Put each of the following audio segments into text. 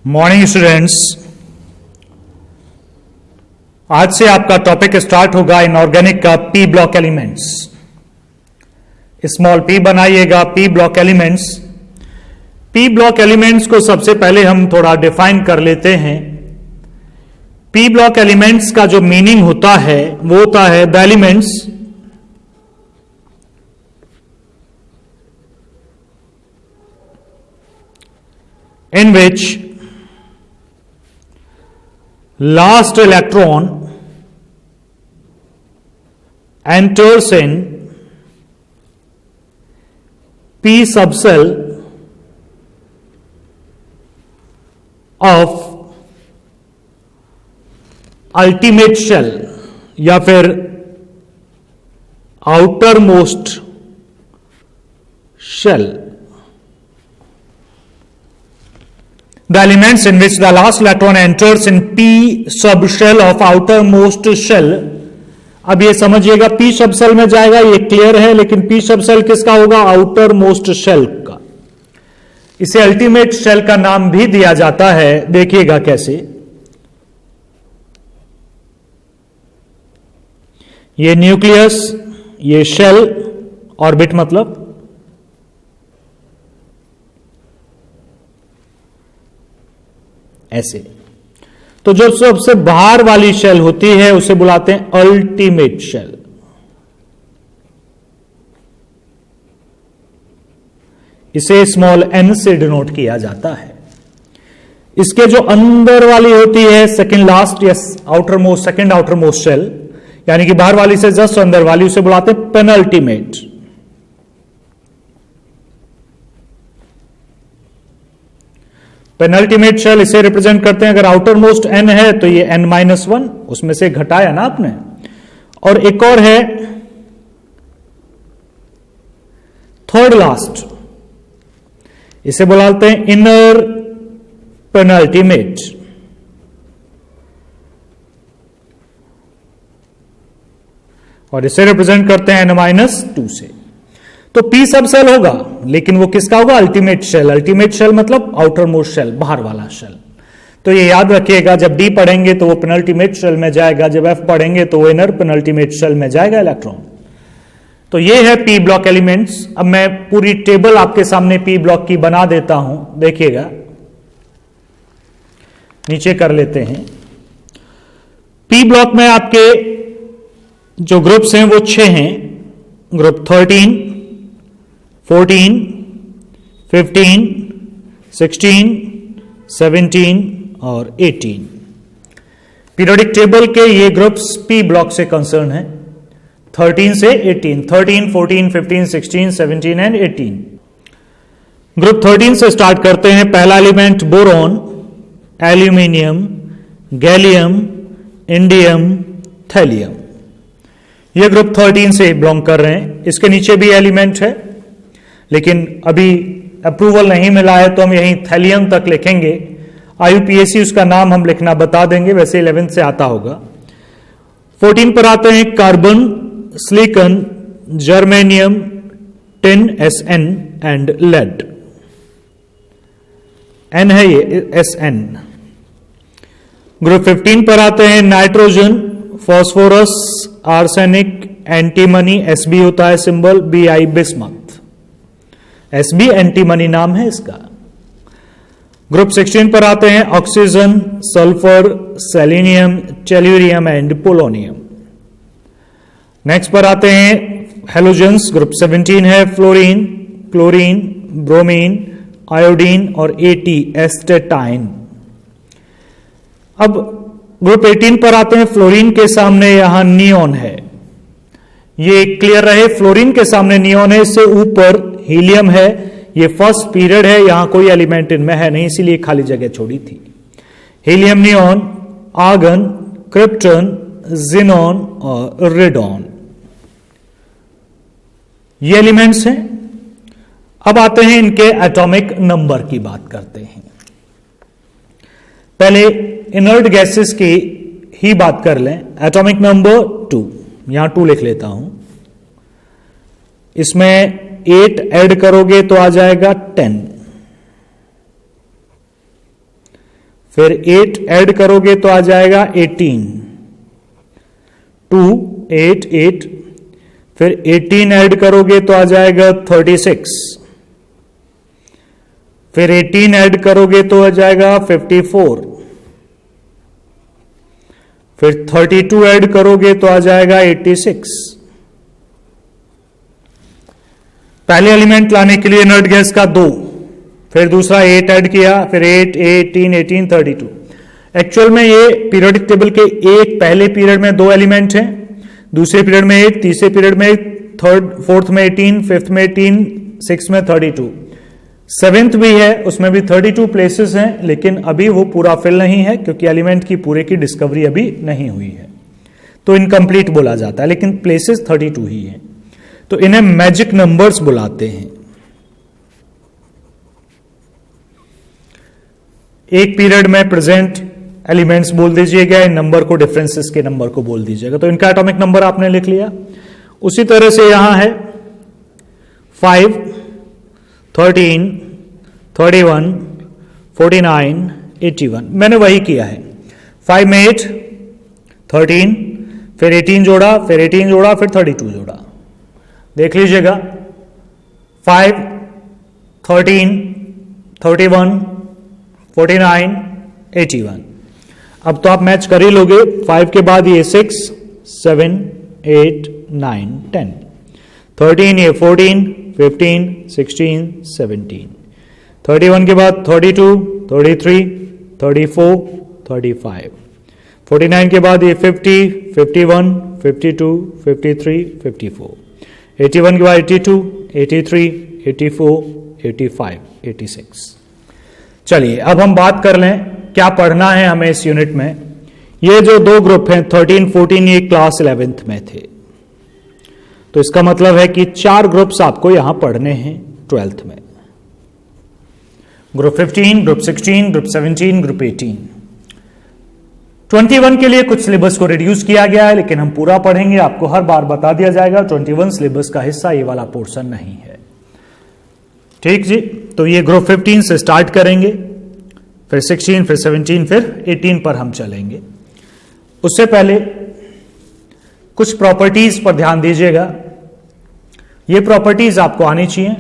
Morning students, आज से आपका टॉपिक स्टार्ट होगा इनऑर्गेनिक का P block elements. Small P बनाइएगा, P block elements. P block elements को सबसे पहले हम थोड़ा डिफाइन कर लेते हैं। पी ब्लॉक एलिमेंट्स का जो मीनिंग होता है वो होता है the elements in which last electron enters in p subcell of ultimate shell या फिर outermost shell. The elements in which the last electron enters in p subshell of outermost shell. अब ये समझिएगा p सबसेल में जाएगा, ये clear है, लेकिन p सबसेल किसका होगा? आउटर मोस्ट शेल का। इसे अल्टीमेट शेल का नाम भी दिया जाता है। देखिएगा कैसे, ये न्यूक्लियस, ये शेल, ऑर्बिट मतलब ऐसे। तो जो सबसे बाहर वाली शेल होती है उसे बुलाते हैं अल्टीमेट शेल। इसे स्मॉल एन से डिनोट किया जाता है। इसके जो अंदर वाली होती है सेकंड लास्ट या outer most, second outer most shell, यानी कि बाहर वाली से जस्ट अंदर वाली, उसे बुलाते हैं पेनल्टीमेट। पेनल्टीमेट शेल इसे रिप्रेजेंट करते हैं। अगर आउटर मोस्ट एन है तो ये n-1, उसमें से घटाया ना आपने। और एक और है थर्ड लास्ट, इसे बुलाते हैं इनर पेनल्टीमेट। और इसे रिप्रेजेंट करते हैं n-2 से। तो पी सब सेल होगा, लेकिन वो किसका होगा? Ultimate shell. अल्टीमेट शेल मतलब आउटर मोस्ट शेल, बाहर वाला शेल। तो ये याद रखिएगा, जब डी पढ़ेंगे तो वो पेनल्टीमेट शेल में जाएगा, जब एफ पढ़ेंगे तो वो इनर पेनल्टीमेट शेल में जाएगा इलेक्ट्रॉन। तो ये है पी ब्लॉक एलिमेंट्स। अब मैं पूरी टेबल आपके सामने पी ब्लॉक की बना देता हूं, देखिएगा। नीचे कर लेते हैं। पी ब्लॉक में आपके जो ग्रुप्स हैं वो 6 हैं। ग्रुप 13, 14, 15, 16, 17 और 18। पीरियोडिक टेबल के ये ग्रुप्स पी ब्लॉक से कंसर्न है। 13 से 18, 13, 14, 15, 16, 17 एंड 18। ग्रुप 13 से स्टार्ट करते हैं। पहला element boron, aluminium, gallium, indium, thallium. ये ग्रुप 13 से बिलोंग कर रहे हैं। इसके नीचे भी एलिमेंट है, लेकिन अभी अप्रूवल नहीं मिला है तो हम यहीं थैलियम तक लिखेंगे। IUPAC उसका नाम हम लिखना बता देंगे, वैसे 11th से आता होगा। 14 पर आते हैं carbon, silicon, germanium, tin SN and lead. N है ये SN। ग्रुप 15 पर आते हैं nitrogen, phosphorus, arsenic, antimony, SB होता है symbol, BI bismuth. SB antimony नाम है इसका। ग्रुप 16 पर आते हैं oxygen, sulphur, selenium, tellurium and polonium. Next पर आते हैं हेलोजेंस। ग्रुप 17 है फ्लोरीन, क्लोरीन, ब्रोमीन, आयोडीन और AT एस्टेटाइन। अब ग्रुप 18 पर आते हैं फ्लोरीन के सामने यहां नियॉन है। ये क्लियर रहे, फ्लोरीन के सामने नियॉन है, इससे ऊपर हीलियम है। ये फर्स्ट पीरियड है, यहां कोई एलिमेंट इनमें है नहीं, इसीलिए खाली जगह छोड़ी थी। Helium, neon, argon, krypton, xenon और रेडॉन, ये एलिमेंट्स हैं। अब आते हैं इनके एटॉमिक नंबर की बात करते हैं। पहले इनर्ट गैसेस की ही बात कर लें। एटॉमिक नंबर 2, यहां 2 लिख लेता हूं। इसमें 8 ऐड करोगे तो आ जाएगा 10। फिर 8 ऐड करोगे तो आ जाएगा 18, 2 8 8, फिर 18 ऐड करोगे तो आ जाएगा 36, फिर 18 ऐड करोगे तो आ जाएगा 54, फिर 32 ऐड करोगे तो आ जाएगा 86। पहले एलिमेंट लाने के लिए नट गैस का 2, फिर दूसरा 8 ऐड किया, फिर 8 18 18 32। एक्चुअल में ये पीरियोडिक टेबल के एक पहले पीरियड में 2 एलिमेंट हैं, दूसरे पीरियड में 8, तीसरे पीरियड में 8, फोर्थ में 18, फिफ्थ में 18, सिक्स में 32, सेवेंथ भी है, उसमें भी 32 प्लेसेस हैं, लेकिन अभी वो पूरा फिल नहीं है क्योंकि एलिमेंट की पूरे की डिस्कवरी अभी नहीं हुई है, तो इनकम्प्लीट बोला जाता है, लेकिन प्लेसेस 32 ही हैं, तो इन्हें मैजिक नंबर्स बुलाते हैं। एक पीरियड में प्रेजेंट एलिमेंट्स बोल दीजिएगा, इन नंबर को डिफरेंसेस के नंबर को बोल दीजिएगा, तो इनका एटॉमिक नंबर आपने लिख लिया। उसी तरह से यहां है 5 13 31 49 81, मैंने वही किया है। 5 में 8 13, फिर 18 जोड़ा, फिर 18 जोड़ा, फिर 32 जोड़ा, देख लीजिएगा 5 13 31 49 81। अब तो आप मैच कर ही लोगे, 5 के बाद ये 6 7 8 9 10, 13 ये 14 15 16 17, 31 के बाद 32 33 34 35, 49 के बाद ये 50 51 52 53 54, 81 के बाद 82 83 84 85 86। चलिए अब हम बात कर लें क्या पढ़ना है हमें इस यूनिट में। ये जो 2 ग्रुप हैं 13 14, ये क्लास 11th में थे, तो इसका मतलब है कि 4 ग्रुप्स आपको यहां पढ़ने हैं 12th में। Group 15, group 16, group 17, group 18। 21 के लिए कुछ सिलेबस को रिड्यूस किया गया है, लेकिन हम पूरा पढ़ेंगे, आपको हर बार बता दिया जाएगा 21 सिलेबस का हिस्सा ये वाला पोर्शन नहीं है। ठीक जी, तो ये ग्रुप 15 से स्टार्ट करेंगे, फिर 16, फिर 17, फिर 18 पर हम चलेंगे। उससे पहले कुछ प्रॉपर्टीज पर ध्यान दीजिएगा। ये प्रॉपर्टीज आपको आनी चाहिए,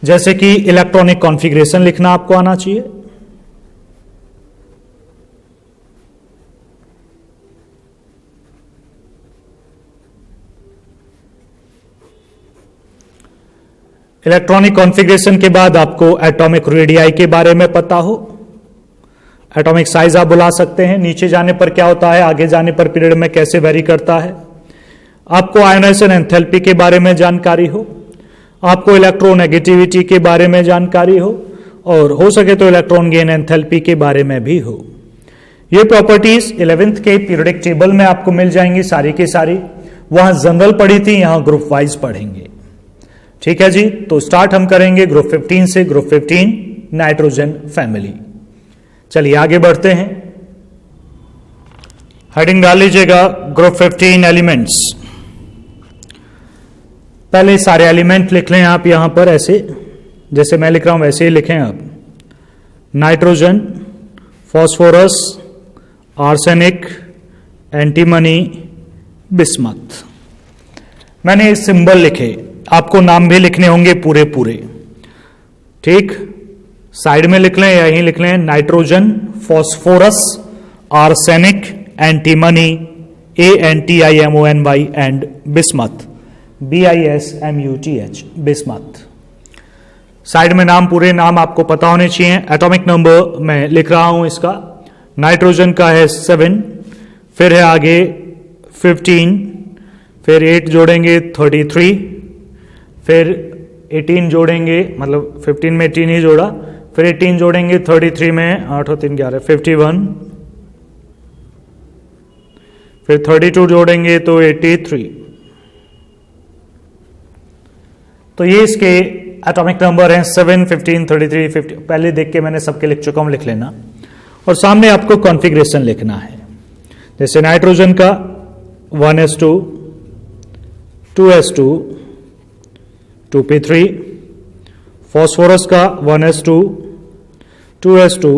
जैसे कि इलेक्ट्रॉनिक कॉन्फ़िगरेशन लिखना आपको आना चाहिए, इलेक्ट्रॉनिक कॉन्फ़िगरेशन के बाद आपको एटॉमिक रेडियाई के बारे में पता हो, एटॉमिक साइज आप बुला सकते हैं, नीचे जाने पर क्या होता है, आगे जाने पर पीरियड में कैसे वेरी करता है, आपको आयोनाइजेशन एंथैल्पी के बारे में जानकारी हो, आपको इलेक्ट्रोनेगेटिविटी के बारे में जानकारी हो, और हो सके तो इलेक्ट्रॉन गेन एंथैल्पी के बारे में भी हो। ये प्रॉपर्टीज 11th के पीरियोडिक टेबल में आपको मिल जाएंगी सारी की सारी, वहां जनरल पढ़ी थी, यहां ग्रुप वाइज पढ़ेंगे। ठीक है जी, तो स्टार्ट हम करेंगे ग्रुप 15 से। Group 15 nitrogen family. चलिए आगे बढ़ते हैं, हेडिंग डाल लीजिएगा ग्रुप 15 एलिमेंट्स। पहले सारे एलिमेंट लिख लें आप यहां पर, ऐसे जैसे मैं लिख रहा हूं वैसे ही लिखें आप। Nitrogen, phosphorus, arsenic, antimony, bismuth. मैंने सिंबल लिखे, आपको नाम भी लिखने होंगे पूरे पूरे। ठीक, साइड में लिख लें, यहीं लिख लें, nitrogen, phosphorus, arsenic, antimony, ANTIMONY, and bismuth, BISMUTH, bismuth. Side में नाम, पूरे नाम आपको पता होने चाहिए। एटॉमिक नंबर मैं लिख रहा हूं इसका, नाइट्रोजन का है 7, फिर है आगे 15, फिर 8 जोड़ेंगे 33, फिर 18 जोड़ेंगे, मतलब 15 में 18 ही जोड़ा, फिर 18 जोड़ेंगे 33 में, 8 और 3 11, 51, फिर 32 जोड़ेंगे तो 83। तो ये इसके एटॉमिक नंबर हैं 7, 15, 33, 50। पहले देख के मैंने सबके लिख चुका हूं, लिख लेना। और सामने आपको कॉन्फ़िगरेशन लिखना है, जैसे नाइट्रोजन का 1s2, 2s2, 2p3, फॉस्फोरस का 1s2, 2s2,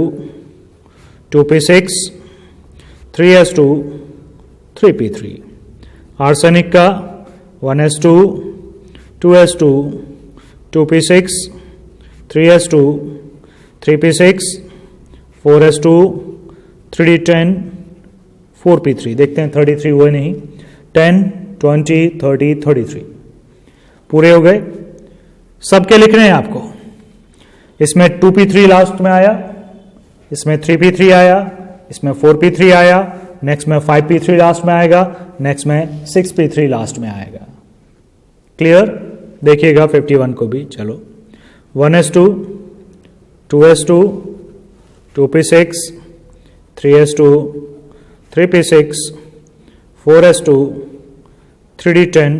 2p6 3s2 3p3। Arsenic का 1s2 2s2 2p6 3s2 3p6 4s2 3d10 4p3। देखते हैं 33 हुए नहीं, 10 20 30 33 पूरे हो गए। सबके लिखने हैं आपको। इसमें 2p3 लास्ट में आया, इसमें 3p3 आया, इसमें 4p3 आया, नेक्स्ट में 5p3 लास्ट में आएगा, नेक्स्ट में 6p3 लास्ट में आएगा। क्लियर? देखिएगा 51 को भी। चलो 1s2 2s2 2p6 3s2 3p6 4s2 3d10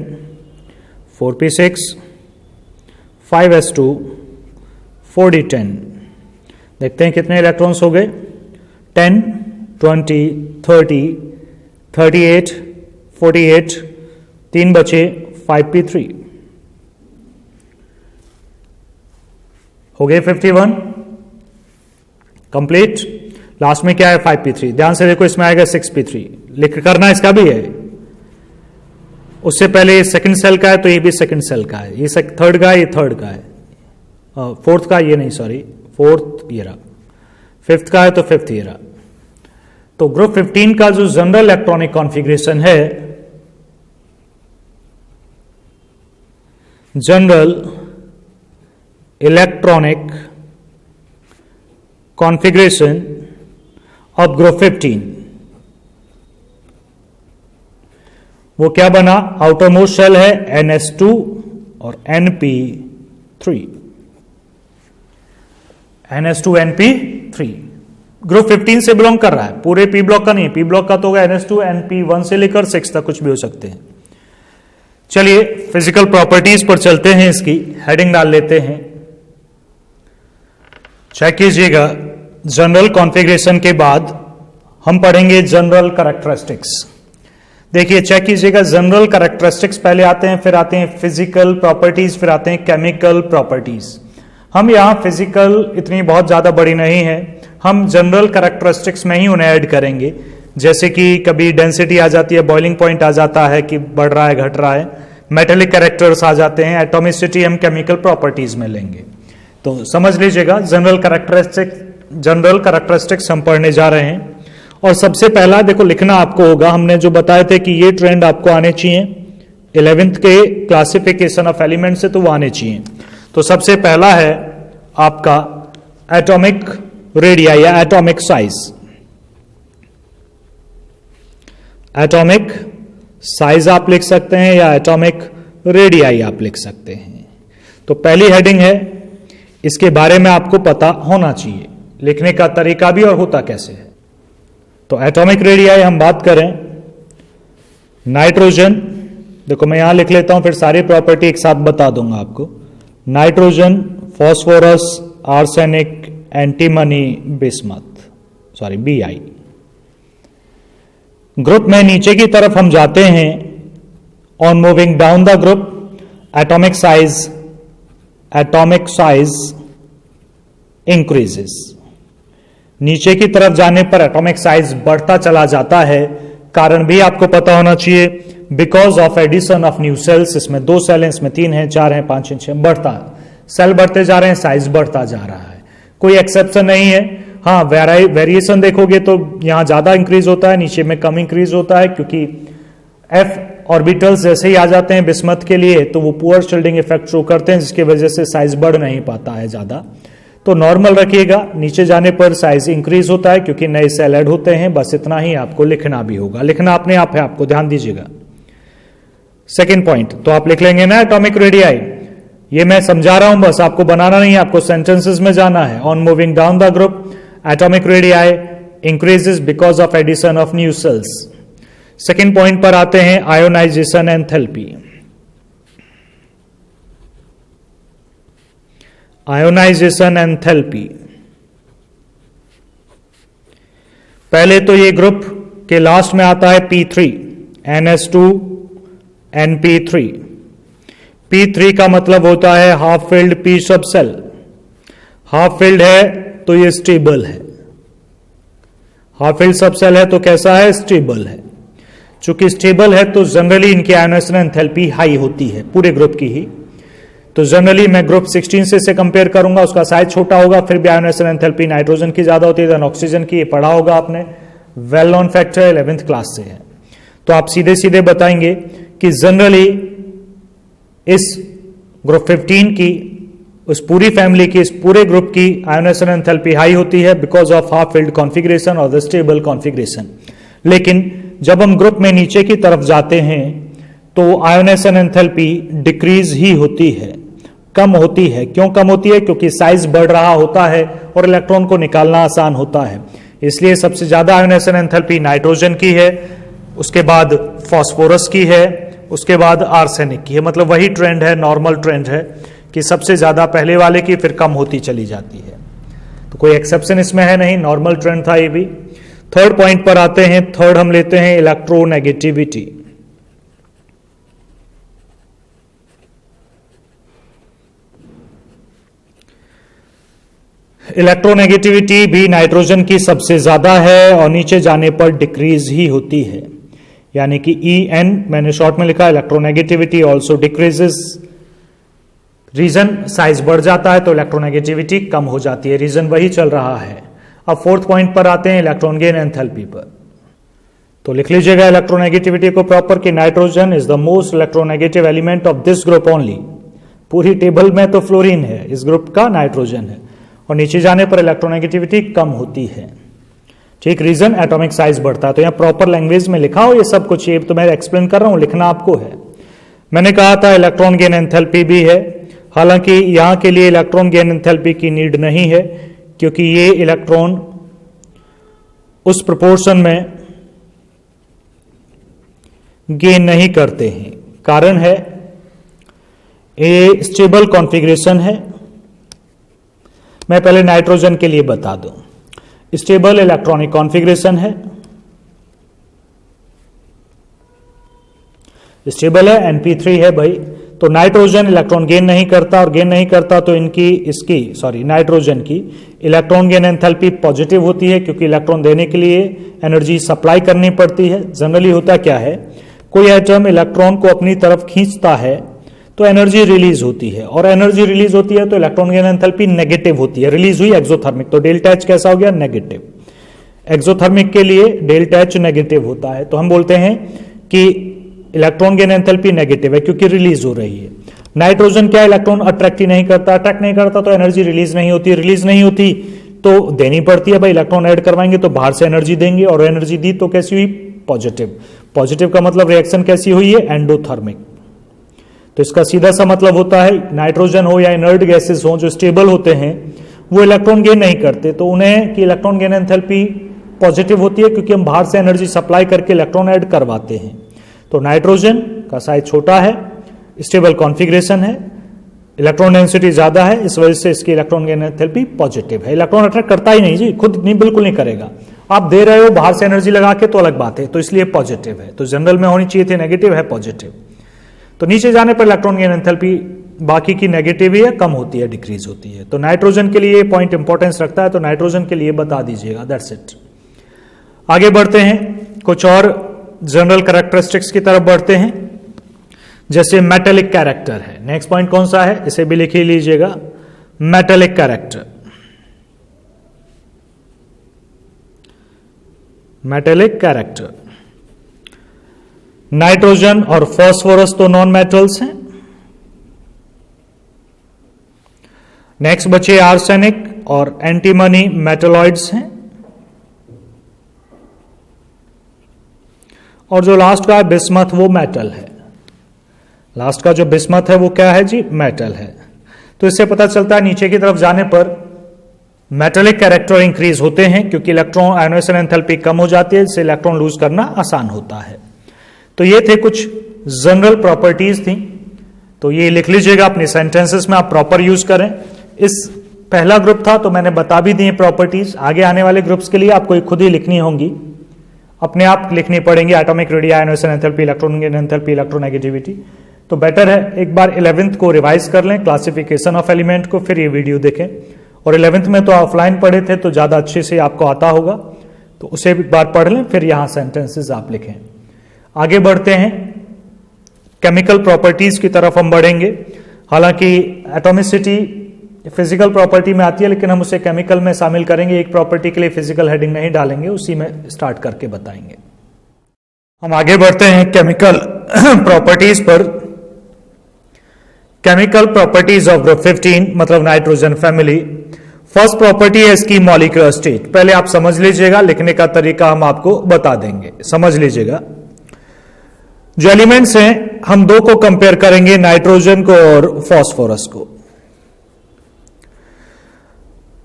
4p6 5s2 4d10। देखते हैं कितने इलेक्ट्रॉन्स हो गए। 10 20 30 38 48 3 बचे 5p3 हो गए 51 कंप्लीट। लास्ट में क्या है 5p3। ध्यान से देखो, इसमें आएगा 6p3। लिख करना इसका भी है। उससे पहले ये सेकंड सेल का है तो ये भी सेकंड सेल का है, ये थर्ड का है, ये थर्ड का है, फोर्थ का ये नहीं, सॉरी फोर्थ ये रहा, फिफ्थ का है तो फिफ्थ ये रहा। तो ग्रुप 15 का जो जनरल इलेक्ट्रॉनिक कॉन्फ़िगरेशन है, general electronic configuration of group 15, वो क्या बना? आउटर मोस्ट शेल है NS2 और NP3, NS2 NP3। ग्रुप 15 से बिलोंग कर रहा है, पूरे पी ब्लॉक का नहीं। पी ब्लॉक का तो होगा NS2 NP1 से लेकर 6 तक कुछ भी हो सकते हैं। चलिए फिजिकल प्रॉपर्टीज पर चलते हैं, इसकी हेडिंग डाल लेते हैं। चेक कीजिएगा, जनरल कॉन्फ़िगरेशन के बाद हम पढ़ेंगे जनरल कैरेक्टरिस्टिक्स। देखिए चेक कीजिएगा, जनरल कैरेक्टरिस्टिक्स पहले आते हैं, फिर आते हैं फिजिकल प्रॉपर्टीज, फिर आते हैं केमिकल प्रॉपर्टीज। हम यहां फिजिकल इतनी बहुत ज्यादा बड़ी नहीं है, हम जनरल कैरेक्टरिस्टिक्स में ही उन्हें ऐड करेंगे। जैसे कि कभी डेंसिटी आ जाती है, बॉइलिंग पॉइंट आ जाता है कि बढ़ रहा है घट रहा है, मेटेलिक कैरेक्टर्स आ जाते हैं, एटॉमिसिटी हम केमिकल प्रॉपर्टीज में लेंगे। तो समझ लीजिएगा जनरल कैरेक्टरिस्टिक्स हम पढ़ने जा रहे हैं। और सबसे पहला देखो लिखना आपको होगा, हमने जो बताए थे कि ये ट्रेंड आपको आने चाहिए 11th के क्लासिफिकेशन ऑफ एलिमेंट से, तो वो आने चाहिए। तो सबसे पहला है आपका एटॉमिक रेडियाई या एटॉमिक साइज। एटॉमिक साइज आप लिख सकते हैं या एटॉमिक रेडियाई आप लिख सकते हैं। तो पहली हेडिंग है, इसके बारे में आपको पता होना चाहिए, लिखने का तरीका भी और होता कैसे है। तो एटॉमिक रेडियाई हम बात करें, नाइट्रोजन, देखो मैं यहां लिख लेता हूं, फिर सारी प्रॉपर्टी एक साथ बता दूंगा आपको। Nitrogen, phosphorus, arsenic, antimony, bismuth, sorry Bi। Group में नीचे की तरफ हम जाते हैं, on moving down the group atomic size increases. नीचे की तरफ जाने पर एटॉमिक साइज बढ़ता चला जाता है। कारण भी आपको पता होना चाहिए, because of addition of new shells. इसमें 2 सेल हैं, इसमें 3 हैं, 4 हैं, 5 हैं, 6, बढ़ता है, सेल बढ़ते जा रहे हैं, साइज बढ़ता जा रहा है, कोई एक्सेप्शन नहीं है। हाँ, वेरिएशन देखोगे तो यहां ज्यादा इंक्रीज होता है, नीचे में कम इंक्रीज होता है, क्योंकि f ऑर्बिटल्स जैसे ही आ जाते हैं बिस्मथ के लिए तो वो पुअर शील्डिंग इफेक्ट शो करते हैं, जिसकी वजह से साइज बढ़ नहीं पाता है ज्यादा। तो नॉर्मल रखिएगा, नीचे जाने पर साइज इंक्रीज होता है क्योंकि नए सेल ऐड होते हैं। बस इतना ही आपको लिखना भी होगा, लिखना अपने आप है, आपको ध्यान दीजिएगा। सेकेंड पॉइंट तो आप लिख लेंगे ना एटॉमिक रेडियाई, ये मैं समझा रहा हूं, बस आपको बनाना नहीं है, आपको सेंटेंसेस में जाना है। On moving down the group atomic radii increases because of addition of new shells. Second point पर आते हैं, आयोनाइजेशन एंथैल्पी। आयोनाइजेशन एंथैल्पी, पहले तो ये ग्रुप के लास्ट में आता है P3, NS2 NP3। P3 का मतलब होता है हाफ फिल्ड पी सब सेल। हाफ फिल्ड है तो ये स्टेबल है, हाफ फिल्ड सब सेल है तो कैसा है, स्टेबल है। चूंकि स्टेबल है तो जनरली इनकी आयोनाइजेशन एंथैल्पी हाई होती है, पूरे ग्रुप की ही। तो जनरली मैं ग्रुप 16 से कंपेयर करूंगा, उसका साइज छोटा होगा, फिर भी आयोनाइजेशन एंथैल्पी नाइट्रोजन की ज्यादा होती है देन ऑक्सीजन की। ये पढ़ा होगा आपने, well known factor 11th class से है। तो आप सीधे सीधे बताएंगे कि जनरली इस ग्रुप 15 की, उस पूरी फैमिली की, इस पूरे ग्रुप की आयोनाइजेशन एंथैल्पी हाई होती है because of half filled configuration और द स्टेबल कॉन्फिगरेशन। लेकिन जब हम ग्रुप में नीचे की तरफ जाते हैं तो आयोनाइजेशन एंथैल्पी डिक्रीज ही होती है, कम होती है। क्यों कम होती है? क्योंकि साइज बढ़ रहा होता है और इलेक्ट्रॉन को निकालना आसान होता है। इसलिए सबसे ज्यादा आयोनाइजेशन एंथैल्पी नाइट्रोजन की है, उसके बाद फास्फोरस की है, उसके बाद आर्सेनिक की है। मतलब वही ट्रेंड है, नॉर्मल ट्रेंड है कि सबसे ज्यादा पहले वाले की, फिर कम होती चली जाती है। तो कोई एक्सेप्शन इसमें है नहीं, नॉर्मल ट्रेंड था ये भी। थर्ड पॉइंट पर आते हैं। थर्ड हम लेते हैं इलेक्ट्रोनेगेटिविटी। इलेक्ट्रोनेगेटिविटी भी नाइट्रोजन की सबसे ज्यादा है और नीचे जाने पर डिक्रीज ही होती है, यानी कि EN मैंने शॉर्ट में लिखा, electronegativity also decreases. Reason size बढ़ जाता है तो इलेक्ट्रोनेगेटिविटी कम हो जाती है, रीजन वही चल रहा है। अब फोर्थ पॉइंट पर आते हैं, इलेक्ट्रॉन गेन एंथैल्पी पर। तो लिख लीजिएगा इलेक्ट्रोनेगेटिविटी को प्रॉपर कि nitrogen is the most electronegative element of this group only. पूरी टेबल में तो फ्लोरीन है, इस ग्रुप का नाइट्रोजन है, और नीचे जाने पर इलेक्ट्रोनेगेटिविटी कम होती है। ठीक, रीजन एटॉमिक साइज बढ़ता है। तो यहाँ प्रॉपर लैंग्वेज में लिखा हो ये सब कुछ, ये तो मैं एक्सप्लेन कर रहा हूं, लिखना आपको है। मैंने कहा था इलेक्ट्रॉन गेन एंथैल्पी भी है, हालांकि यहां के लिए इलेक्ट्रॉन गेन एंथैल्पी की नीड नहीं है क्योंकि ये इलेक्ट्रॉन उस प्रोपोर्शन में गेन नहीं करते हैं। कारण है ये स्टेबल कॉन्फ़िगरेशन है। मैं पहले नाइट्रोजन के लिए बता दूं, स्टेबल इलेक्ट्रॉनिक कॉन्फ़िगरेशन है, स्टेबल है, NP3 है भाई। तो नाइट्रोजन इलेक्ट्रॉन गेन नहीं करता, और गेन नहीं करता तो नाइट्रोजन की इलेक्ट्रॉन गेन एंथैल्पी पॉजिटिव होती है क्योंकि इलेक्ट्रॉन देने के लिए एनर्जी सप्लाई करनी पड़ती है। जनरली होता क्या है, कोई एटम इलेक्ट्रॉन को अपनी तरफ खींचता है तो एनर्जी रिलीज होती है, और एनर्जी रिलीज होती है तो इलेक्ट्रॉन गेन एंथैल्पी नेगेटिव होती है। रिलीज हुई एक्सोथर्मिक, तो डेल्टा H कैसा हो गया, नेगेटिव। एक्सोथर्मिक के लिए डेल्टा H नेगेटिव होता है, तो हम बोलते हैं कि इलेक्ट्रॉन गेन एंथैल्पी नेगेटिव है क्योंकि रिलीज हो रही है। नाइट्रोजन क्या, इलेक्ट्रॉन अट्रैक्ट ही नहीं करता, अट्रैक्ट नहीं करता तो एनर्जी रिलीज नहीं होती, रिलीज नहीं होती तो देनी पड़ती है भाई। इलेक्ट्रॉन ऐड करवाएंगे तो बाहर से एनर्जी देंगे, और एनर्जी दी तो कैसी हुई, पॉजिटिव। पॉजिटिव का मतलब रिएक्शन कैसी हुई है, एंडोथर्मिक। तो इसका सीधा सा मतलब होता है नाइट्रोजन हो या इनर्ट गैसेस हो जो स्टेबल होते हैं वो इलेक्ट्रॉन गेन नहीं करते, तो उन्हें की इलेक्ट्रॉन गेन एंथैल्पी पॉजिटिव होती है क्योंकि हम बाहर से एनर्जी सप्लाई करके इलेक्ट्रॉन ऐड करवाते हैं। तो नाइट्रोजन का साइज छोटा है, स्टेबल कॉन्फ़िगरेशन है, इलेक्ट्रॉन डेंसिटी ज्यादा है, इस वजह से इसकी इलेक्ट्रॉन गेन एंथैल्पी पॉजिटिव है। इलेक्ट्रॉन अट्रैक्ट करता ही नहीं जी, खुद नहीं, बिल्कुल नहीं करेगा। आप दे रहे हो बाहर से एनर्जी लगा के तो अलग बात है, तो इसलिए पॉजिटिव है। तो जनरल में होनी चाहिए थी नेगेटिव, है पॉजिटिव। तो नीचे जाने पर इलेक्ट्रॉन गेन एंथैल्पी बाकी की नेगेटिव ही है, कम होती है, डिक्रीज होती है। तो नाइट्रोजन के लिए पॉइंट इंपॉर्टेंस रखता है, तो नाइट्रोजन के लिए बता दीजिएगा, दैट्स इट। आगे बढ़ते हैं, कुछ और जनरल कैरेक्टरिस्टिक्स की तरफ बढ़ते हैं, जैसे मेटेलिक कैरेक्टर है। नेक्स्ट पॉइंट कौन सा है, इसे भी लिख ही लीजिएगा, metallic character. Metallic character, nitrogen और फास्फोरस तो नॉन मेटल्स हैं। नेक्स्ट बचे आर्सेनिक और एंटीमनी मेटलॉइड्स हैं, और जो लास्ट का है बिस्मथ वो मेटल है। लास्ट का जो बिस्मथ है वो क्या है जी, मेटल है। तो इससे पता चलता है नीचे की तरफ जाने पर मेटेलिक कैरेक्टर इंक्रीज होते हैं क्योंकि इलेक्ट्रॉन आयोनाइजेशन एंथैल्पी कम हो जाती है, इससे इलेक्ट्रॉन लूज करना आसान होता है। तो ये थे कुछ जनरल प्रॉपर्टीज थी, तो ये लिख लीजिएगा अपने सेंटेंसेस में, आप प्रॉपर यूज करें। इस पहला ग्रुप था तो मैंने बता भी दिए प्रॉपर्टीज, आगे आने वाले ग्रुप्स के लिए आपको खुद ही लिखनी होंगी, अपने आप लिखनी पड़ेंगे। Atomic radius, ionisation enthalpy, electron gain enthalpy, electronegativity. तो बेटर है एक बार 11th को रिवाइज कर लें, क्लासिफिकेशन ऑफ एलिमेंट को, फिर ये वीडियो देखें। और 11th में तो ऑफलाइन पढ़े थे तो ज्यादा अच्छे से आपको आता होगा, तो उसे एक बार पढ़ लें, फिर यहां सेंटेंसेस आप लिखें। आगे बढ़ते हैं, केमिकल प्रॉपर्टीज की तरफ हम बढ़ेंगे। हालांकि एटॉमिसिटी फिजिकल प्रॉपर्टी में आती है, लेकिन हम उसे केमिकल में शामिल करेंगे। एक प्रॉपर्टी के लिए फिजिकल हेडिंग नहीं डालेंगे, उसी में स्टार्ट करके बताएंगे। हम आगे बढ़ते हैं केमिकल प्रॉपर्टीज पर। केमिकल प्रॉपर्टीज ऑफ ग्रुप 15 मतलब नाइट्रोजन फैमिली। फर्स्ट प्रॉपर्टी है इसकी मॉलिक्यूलर स्टेट। पहले आप समझ लीजिएगा, लिखने का तरीका हम आपको बता देंगे, समझ लीजिएगा। जो एलिमेंट्स हैं, हम दो को कंपेयर करेंगे, नाइट्रोजन को और फास्फोरस को।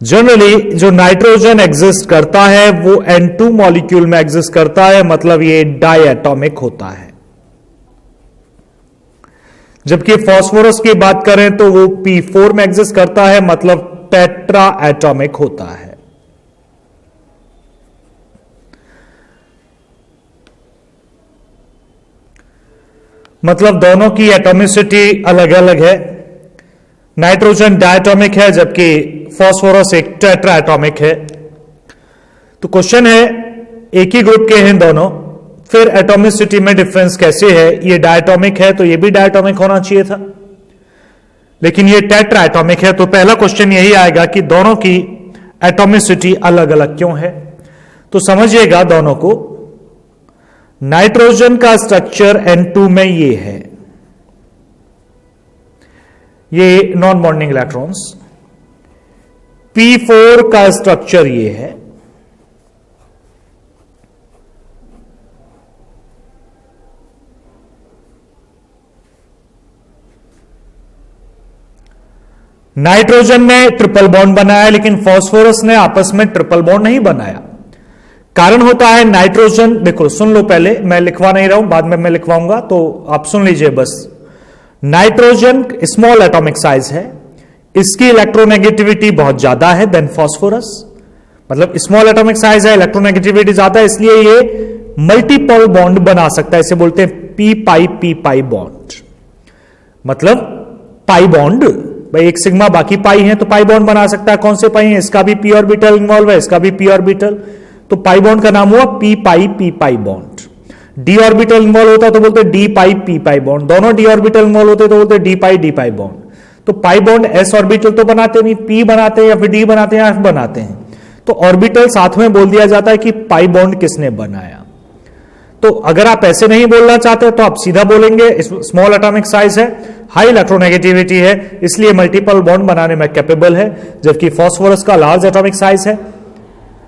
जनरली जो नाइट्रोजन एग्जिस्ट करता है वो N2 मॉलिक्यूल में एग्जिस्ट करता है, मतलब ये डायएटॉमिक होता है। जबकि फास्फोरस की बात करें तो वो P4 में एग्जिस्ट करता है, मतलब टेट्रा एटॉमिक होता है। मतलब दोनों की एटॉमिसिटी अलग अलग है। नाइट्रोजन डायटॉमिक है, जबकि फास्फोरस एक टेट्रा एटॉमिक है। तो क्वेश्चन है, एक ही ग्रुप के हैं दोनों, फिर एटॉमिसिटी में डिफरेंस कैसे है? ये डायटॉमिक है तो ये भी डायटॉमिक होना चाहिए था, लेकिन ये टेट्रा एटॉमिक है। तो पहला क्वेश्चन यही आएगा कि दोनों की एटॉमिसिटी अलग अलग क्यों है? तो समझिएगा दोनों को। नाइट्रोजन का स्ट्रक्चर N2 में ये है, ये नॉन बॉन्डिंग इलेक्ट्रॉन्स। P4 का स्ट्रक्चर ये है, नाइट्रोजन ने ट्रिपल बॉन्ड बनाया, लेकिन फास्फोरस ने आपस में ट्रिपल बॉन्ड नहीं बनाया। कारण होता है नाइट्रोजन, देखो सुन लो, पहले मैं लिखवा नहीं रहा हूं, बाद में मैं लिखवाऊंगा, तो आप सुन लीजिए बस। नाइट्रोजन स्मॉल एटॉमिक साइज है, इसकी इलेक्ट्रोनेगेटिविटी बहुत ज्यादा है देन फास्फोरस। मतलब स्मॉल एटॉमिक साइज है, इलेक्ट्रोनेगेटिविटी ज्यादा है, इसलिए ये मल्टीपल बॉन्ड बना सकता है। इसे बोलते हैं पी पाई बॉन्ड, मतलब पाई बॉन्ड। भाई एक सिग्मा बाकी पाई है तो पाई बॉन्ड बना सकता है। कौन से पाई है? इसका भी पी ऑर्बिटल इन्वॉल्व है, इसका भी पी ऑर्बिटल, तो पाई बॉन्ड का नाम हुआ P pi bond. D orbital involve होता है तो बोलते डी पाई बॉन्ड। दोनों डी ऑर्बिटल इन्वॉल्व होते तो बोलते डी पाई बॉन्ड। तो पाई बॉन्ड एस ऑर्बिटल तो बनाते नहीं, पी बनाते हैं या फिर डी बनाते हैं या एफ बनाते हैं। तो ऑर्बिटल साथ में बोल दिया जाता है कि पाई बॉन्ड किसने बनाया। तो अगर आप ऐसे नहीं बोलना चाहते तो आप सीधा बोलेंगे स्मॉल एटॉमिक साइज है, हाई इलेक्ट्रोनेगेटिविटी है, इसलिए मल्टीपल बॉन्ड बनाने में कैपेबल है। जबकि फास्फोरस का लार्ज एटॉमिक साइज है,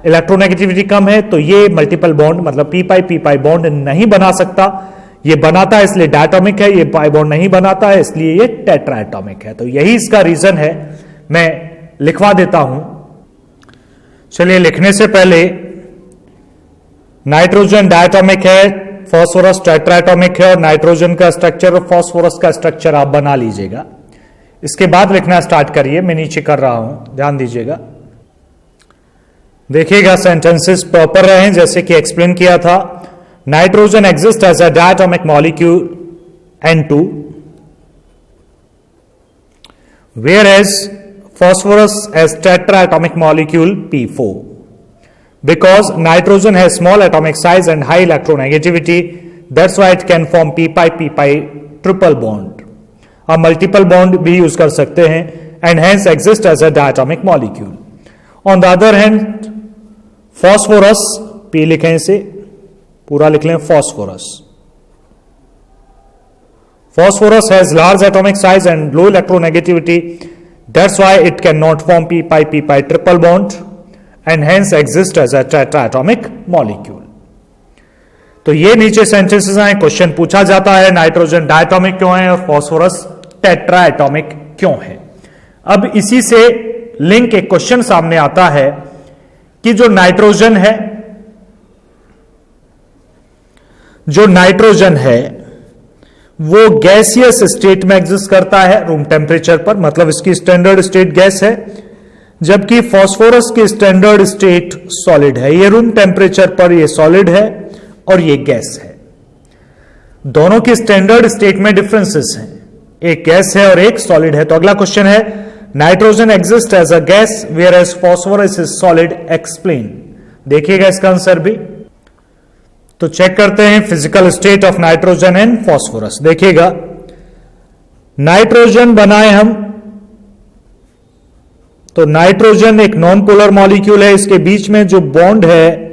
इलेक्ट्रोनेगेटिविटी कम है, तो ये मल्टीपल बॉन्ड मतलब पी पाई बॉन्ड नहीं बना सकता। ये बनाता है इसलिए डायटॉमिक है, ये पाई बॉन्ड नहीं बनाता है इसलिए ये टेट्रा एटॉमिक है। तो यही इसका रीजन है। मैं लिखवा देता हूं, चलिए लिखने से पहले नाइट्रोजन डायटॉमिक है, फास्फोरस टेट्रा एटॉमिक है, और नाइट्रोजन का स्ट्रक्चर और फास्फोरस का स्ट्रक्चर आप बना लीजिएगा। इसके बाद लिखना स्टार्ट करिए, मैं नीचे कर रहा हूं, ध्यान दीजिएगा। देखिएगा सेंटेंसेस प्रॉपर रहे जैसे कि एक्सप्लेन किया था। Nitrogen exist as a diatomic molecule N2, whereas phosphorus as tetraatomic molecule P4. Because nitrogen has small atomic size and high electronegativity, that's why it can form p pi triple bond. आप multiple bond भी use कर सकते हैं and hence exist as a diatomic molecule. On the other hand, phosphorus, P लिखें इसे, पूरा लिख लें phosphorus. Phosphorus has large atomic size and low electronegativity. That's why it cannot form p pi triple bond and hence exist as a tetraatomic molecule. तो ये नीचे sentences आए, question पूछा जाता है नाइट्रोजन डायटॉमिक क्यों है और फास्फोरस टेट्राएटॉमिक क्यों है। अब इसी से लिंक एक क्वेश्चन सामने आता है कि जो नाइट्रोजन है वो गैसियस स्टेट में एग्जिस्ट करता है रूम टेम्परेचर पर, मतलब इसकी स्टैंडर्ड स्टेट गैस है, जबकि फास्फोरस की स्टैंडर्ड स्टेट सॉलिड है। ये रूम टेम्परेचर पर ये सॉलिड है और ये गैस है। दोनों की स्टैंडर्ड स्टेट में डिफरेंसेस हैं, एक गैस है और एक सॉलिड है। तो अगला क्वेश्चन है nitrogen exist as a gas whereas phosphorus is solid, explain. देखिएगा इसका आंसर भी। तो चेक करते हैं physical state of nitrogen and phosphorus. देखिएगा, नाइट्रोजन बनाए हम, तो नाइट्रोजन एक नॉन पोलर मॉलिक्यूल है, इसके बीच में जो बॉन्ड है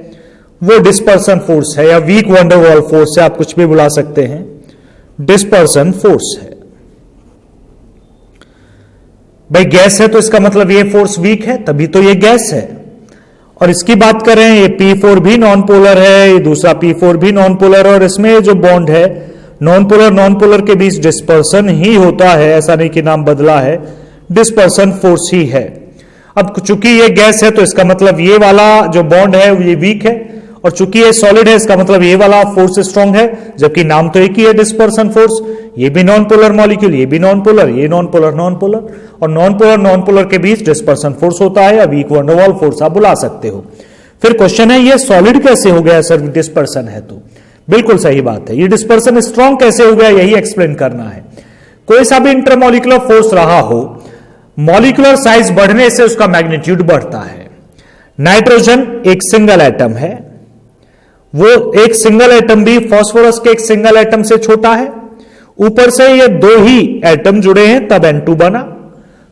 वो डिस्पर्सन फोर्स है या वीक वंडरवॉल फोर्स है, आप कुछ भी बुला सकते हैं, डिस्पर्सन फोर्स है। भाई गैस है तो इसका मतलब ये फोर्स वीक है, तभी तो ये गैस है। और इसकी बात करें, ये P4 भी नॉन पोलर है, ये दूसरा P4 भी नॉन पोलर है, और इसमें जो बॉन्ड है नॉन पोलर के बीच डिस्पर्सन ही होता है, ऐसा नहीं कि नाम बदला है, डिस्पर्सन फोर्स ही है। अब चूंकि ये गैस है तो इसका मतलब ये वाला जो बॉन्ड है ये वीक है, और चूंकि ये सॉलिड है इसका मतलब ये वाला फोर्स स्ट्रांग है, जबकि नाम तो एक ही है, डिस्पर्सन फोर्स। ये भी नॉन पोलर मॉलिक्यूल, ये भी नॉन पोलर, ये नॉन पोलर, और नॉन पोलर के बीच डिस्पर्सन फोर्स होता है या वीक वंडरवॉल फोर्स आप बुला सकते हो। फिर क्वेश्चन है ये सॉलिड कैसे हो गया सर, डिस्पर्सन है तो बिल्कुल सही बात है। ये डिस्पर्सन स्ट्रांग कैसे हो गया, यही एक्सप्लेन करना है। कोई सा भी इंटरमॉलिक्यूलर फोर्स रहा हो, मॉलिक्यूलर साइज बढ़ने से उसका मैग्नीट्यूड बढ़ता है। नाइट्रोजन एक सिंगल एटम है, वो एक सिंगल एटम भी फास्फोरस के एक सिंगल एटम से छोटा है, ऊपर से ये दो ही एटम जुड़े हैं तब N2 बना,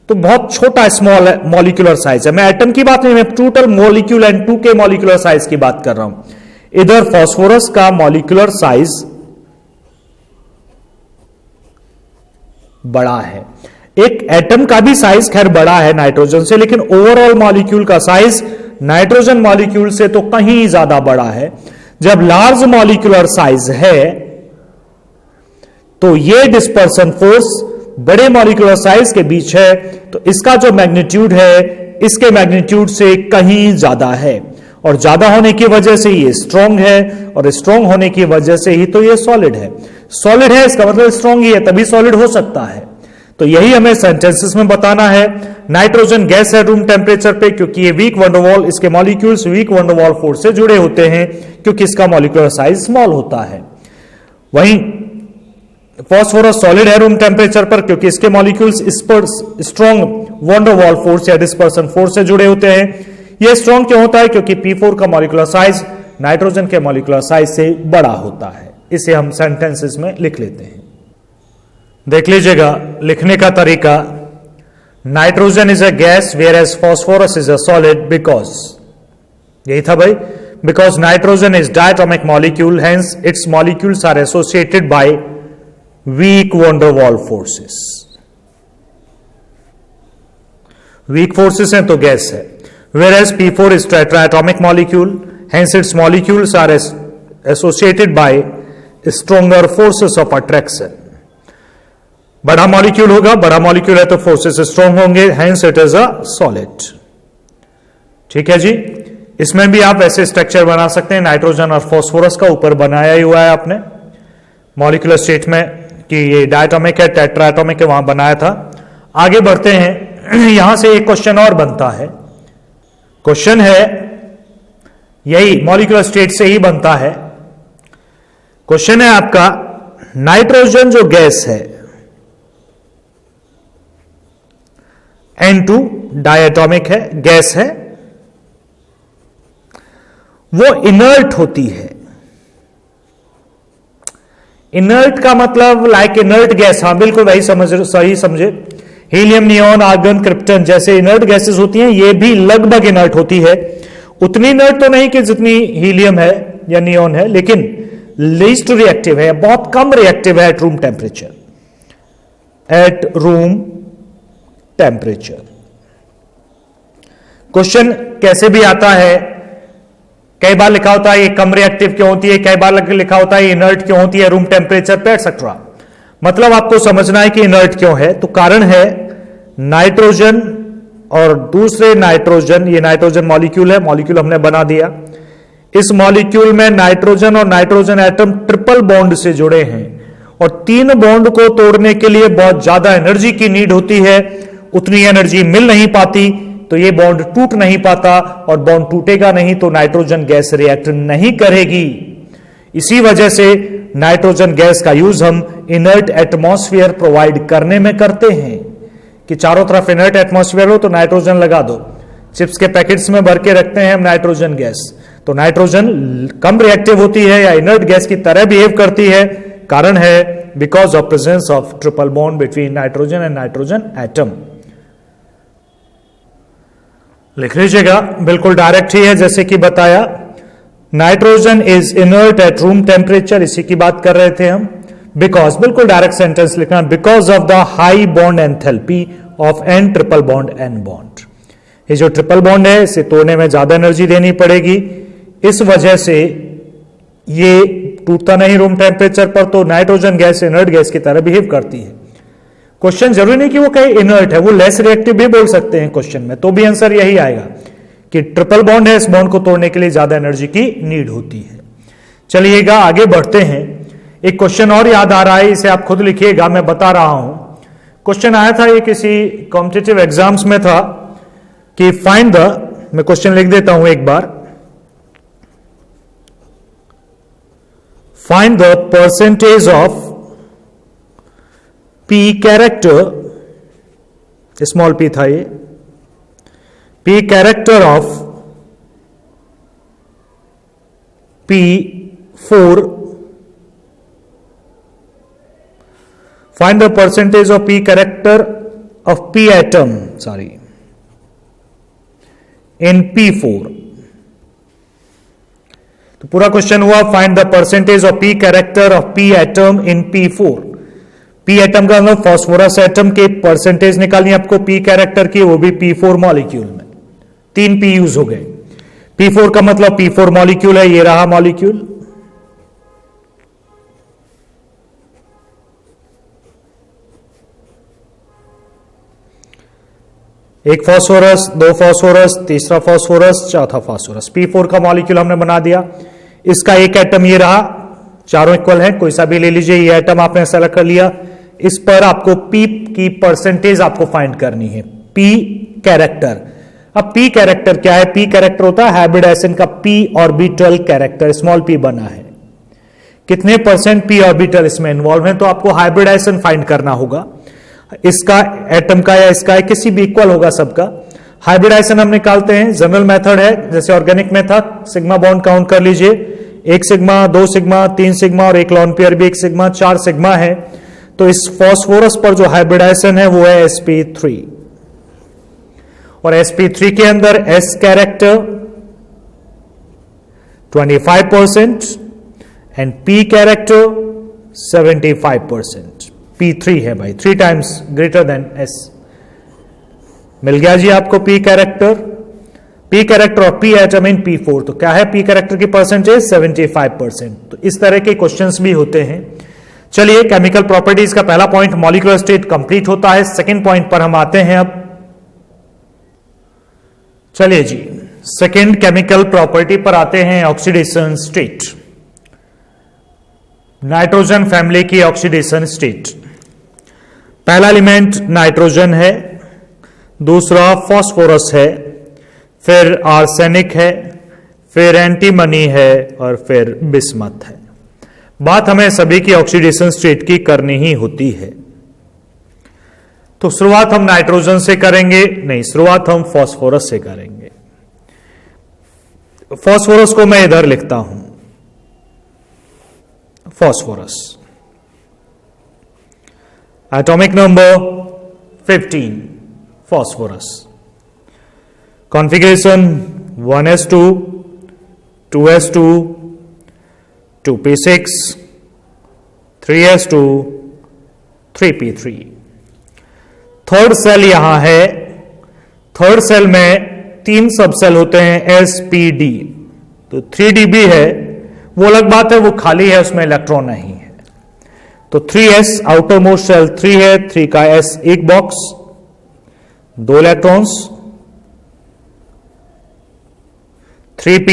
तो बहुत छोटा स्मॉल मॉलिक्यूलर साइज है। मैं एटम की बात नहीं, मैं टोटल मॉलिक्यूल N2 के मॉलिक्यूलर साइज की बात कर रहा हूं। इधर फास्फोरस का मॉलिक्यूलर साइज बड़ा है, एक एटम का भी साइज खैर बड़ा है नाइट्रोजन से, लेकिन ओवरऑल मॉलिक्यूल का साइज नाइट्रोजन मॉलिक्यूल से तो कहीं ज्यादा बड़ा है। जब लार्ज मॉलिक्यूलर साइज है तो ये डिस्पर्सन फोर्स बड़े मॉलिक्यूलर साइज के बीच है, तो इसका जो मैग्नीट्यूड है इसके मैग्नीट्यूड से कहीं ज्यादा है, और ज्यादा होने की वजह से ये स्ट्रांग है, और स्ट्रांग होने की वजह से ही तो ये सॉलिड है। सॉलिड है इसका मतलब स्ट्रांग ही है, तभी सॉलिड हो सकता है। तो यही हमें सेंटेंसेस में बताना है। नाइट्रोजन गैस है रूम टेम्परेचर पे, क्योंकि ये वीक वंडरवॉल, इसके मॉलिक्यूल्स वीक वंडरवॉल फोर्स से जुड़े होते हैं, क्योंकि इसका मॉलिक्यूलर साइज स्मॉल होता है। वहीं फास्फोरस सॉलिड है रूम टेम्परेचर पर, क्योंकि इसके मॉलिक्यूल्स इस पर स्ट्रॉन्ग वंडरवॉल फोर्स या डिस्पर्सन फोर्स से जुड़े होते हैं। यह स्ट्रॉन्ग क्यों होता है, क्योंकि P4 का मॉलिक्यूलर साइज नाइट्रोजन के मॉलिक्यूलर साइज से बड़ा होता है। इसे हम सेंटेंसेस में लिख लेते हैं। देख लीजिएगा लिखने का तरीका, nitrogen is a gas whereas phosphorus is a solid, because, यही था भाई, because nitrogen is diatomic molecule, hence its molecules are associated by weak van der Waals forces. Weak forces हैं तो गैस है। Whereas P4 is tetraatomic molecule, hence its molecules are associated by stronger forces of attraction. बड़ा molecule होगा, बड़ा molecule है तो forces strong होंगे, hence it is a solid. ठीक है जी, इसमें भी आप ऐसे स्ट्रक्चर बना सकते हैं। नाइट्रोजन और फास्फोरस का ऊपर बनाया ही हुआ है आपने मॉलिक्यूलर स्टेट में कि ये डायटोमिक है, टेट्राएटॉमिक है, वहां बनाया था। आगे बढ़ते हैं, यहां से एक क्वेश्चन और बनता है। क्वेश्चन है यही मॉलिक्यूलर स्टेट से ही बनता है। क्वेश्चन है आपका, नाइट्रोजन जो गैस है N2 डायटोमिक है, गैस है, वो इनर्ट होती है। इनर्ट का मतलब लाइक इनर्ट गैस, हाँ बिल्कुल वही सही समझे। हीलियम, नियॉन, आर्गन, क्रिप्टन जैसे इनर्ट गैसेस होती हैं, ये भी लगभग इनर्ट होती है। उतनी इनर्ट तो नहीं कि जितनी हीलियम है या नियॉन है, लेकिन लीस्ट रिएक्टिव है, बहुत कम रिएक्टिव है eight room temperature, eight room temperature. Question कैसे भी आता है, कई बार लिखा होता है ये कम रिएक्टिव क्यों होती है, कई बार लिखा होता है इनर्ट क्यों होती है रूम टेम्परेचर पे, एक्सेट्रा। मतलब आपको समझना है कि इनर्ट क्यों है। तो कारण है नाइट्रोजन और दूसरे नाइट्रोजन, ये नाइट्रोजन मॉलिक्यूल है, मॉलिक्यूल हमने बना दिया। इस मॉलिक्यूल में नाइट्रोजन और नाइट्रोजन एटम ट्रिपल बॉन्ड से जुड़े हैं, और तीन बॉन्ड को तोड़ने के लिए बहुत ज्यादा एनर्जी की नीड होती है। उतनी एनर्जी मिल नहीं पाती तो ये बॉन्ड टूट नहीं पाता, और बॉन्ड टूटेगा नहीं तो नाइट्रोजन गैस रिएक्ट नहीं करेगी। इसी वजह से नाइट्रोजन गैस का यूज हम इनर्ट एटमॉस्फेयर प्रोवाइड करने में करते हैं, कि चारों तरफ इनर्ट एटमॉस्फेयर हो तो नाइट्रोजन लगा दो। चिप्स के पैकेट्स में भर के रखते हैं हम नाइट्रोजन गैस, तो नाइट्रोजन कम रिएक्टिव होती है या इनर्ट गैस की तरह बिहेव करती है, कारण है because of presence of triple bond between nitrogen and nitrogen atom. लिख लीजिएगा, बिल्कुल डायरेक्ट ही है जैसे कि बताया। Nitrogen is inert at room temperature, इसी की बात कर रहे थे हम। बिकॉज, बिल्कुल डायरेक्ट सेंटेंस लिखना, because of the high bond enthalpy of N triple bond N bond. ये जो ट्रिपल बॉन्ड है इसे तोड़ने में ज्यादा एनर्जी देनी पड़ेगी, इस वजह से ये टूटता नहीं रूम टेम्परेचर पर, तो नाइट्रोजन गैस इनर्ट गैस की तरह बिहेव करती है। क्वेश्चन जरूरी नहीं कि वो कहीं इनर्ट है, वो लेस रिएक्टिव भी बोल सकते हैं क्वेश्चन में, तो भी आंसर यही आएगा कि ट्रिपल बॉन्ड है, इस बॉन्ड को तोड़ने के लिए ज्यादा एनर्जी की नीड होती है। चलिएगा आगे बढ़ते हैं। एक क्वेश्चन और याद आ रहा है, इसे आप खुद लिखिएगा, मैं बता रहा हूं। क्वेश्चन आया था, ये किसी कॉम्पिटिटिव एग्जाम्स में था कि फाइंड द, मैं क्वेश्चन लिख देता हूं एक बार, find the percentage of P character, small p था ये, P character of P4, find the percentage of P character of P atom, in P4। तो पूरा क्वेश्चन हुआ find the percentage of P character of P atom in P4। P atom का मतलब phosphorus atom के percentage निकालनी आपको P character की, वो भी P4 मॉलिक्यूल में। 3 P यूज हो गए। P4 का मतलब P4 मॉलिक्यूल है, ये रहा मॉलिक्यूल। एक फास्फोरस, 2 फास्फोरस, तीसरा फास्फोरस, चौथा फास्फोरस। P4 का मॉलिक्यूल हमने बना दिया। इसका एक एटम ये रहा, चारों इक्वल है, कोई सा भी ले लीजिए, ये एटम आपने सेलेक्ट कर लिया। इस पर आपको P की परसेंटेज आपको फाइंड करनी है, P कैरेक्टर। अब P कैरेक्टर क्या है? P कैरेक्टर होता है हाइब्रिडाइजेशन का P orbital character, small p बना है। कितने परसेंट P ऑर्बिटल इसमें इन्वॉल्व है, तो आपको हाइब्रिडाइजेशन फाइंड करना होगा। इसका एटम का या इसका है, किसी भी इक्वल होगा सबका। हाइब्रिडाइजेशन हम निकालते हैं, जनरल मेथड है जैसे organic method. Sigma bond count कर लीजिए, 1 सिग्मा, 2 सिग्मा, 3 सिग्मा और एक लॉन पेयर भी 1 सिग्मा, 4 सिग्मा है। तो इस फास्फोरस पर जो हाइब्रिडाइजेशन है वो है sp3, और sp3 के अंदर s character 25% and p character 75%। p3 है भाई, 3 टाइम्स ग्रेटर देन s। मिल गया जी आपको P कैरेक्टर। P कैरेक्टर और P एटम इन P4, तो क्या है P कैरेक्टर की परसेंटेज? 75%। तो इस तरह के क्वेश्चंस भी होते हैं। चलिए, केमिकल प्रॉपर्टीज का पहला पॉइंट मॉलिक्यूलर स्टेट कंप्लीट होता है। सेकंड पॉइंट पर हम आते हैं अब। चलिए जी, सेकंड केमिकल प्रॉपर्टी पर आते हैं, ऑक्सीडेशन स्टेट। नाइट्रोजन फैमिली की ऑक्सीडेशन स्टेट। पहला एलिमेंट नाइट्रोजन है, दूसरा फास्फोरस है, फिर आर्सेनिक है, फिर एंटीमनी है और फिर बिस्मथ है। बात हमें सभी की ऑक्सीडेशन स्टेट की करनी ही होती है। तो शुरुआत हम नाइट्रोजन से करेंगे, नहीं, शुरुआत हम फास्फोरस से करेंगे। फास्फोरस को मैं इधर लिखता हूं, phosphorus atomic number 15, phosphorus. Configuration 1s2, 2s2, 2p6, 3s2, 3p3। Third shell यहां है। थर्ड सेल में 3 सब सेल होते हैं sp_d, तो 3d भी है, वो अलग बात है, वो खाली है, उसमें इलेक्ट्रॉन नहीं है। तो 3s आउटर मोस्ट सेल 3 है, 3 का s एक बॉक्स, 2 इलेक्ट्रॉन्स। 3p,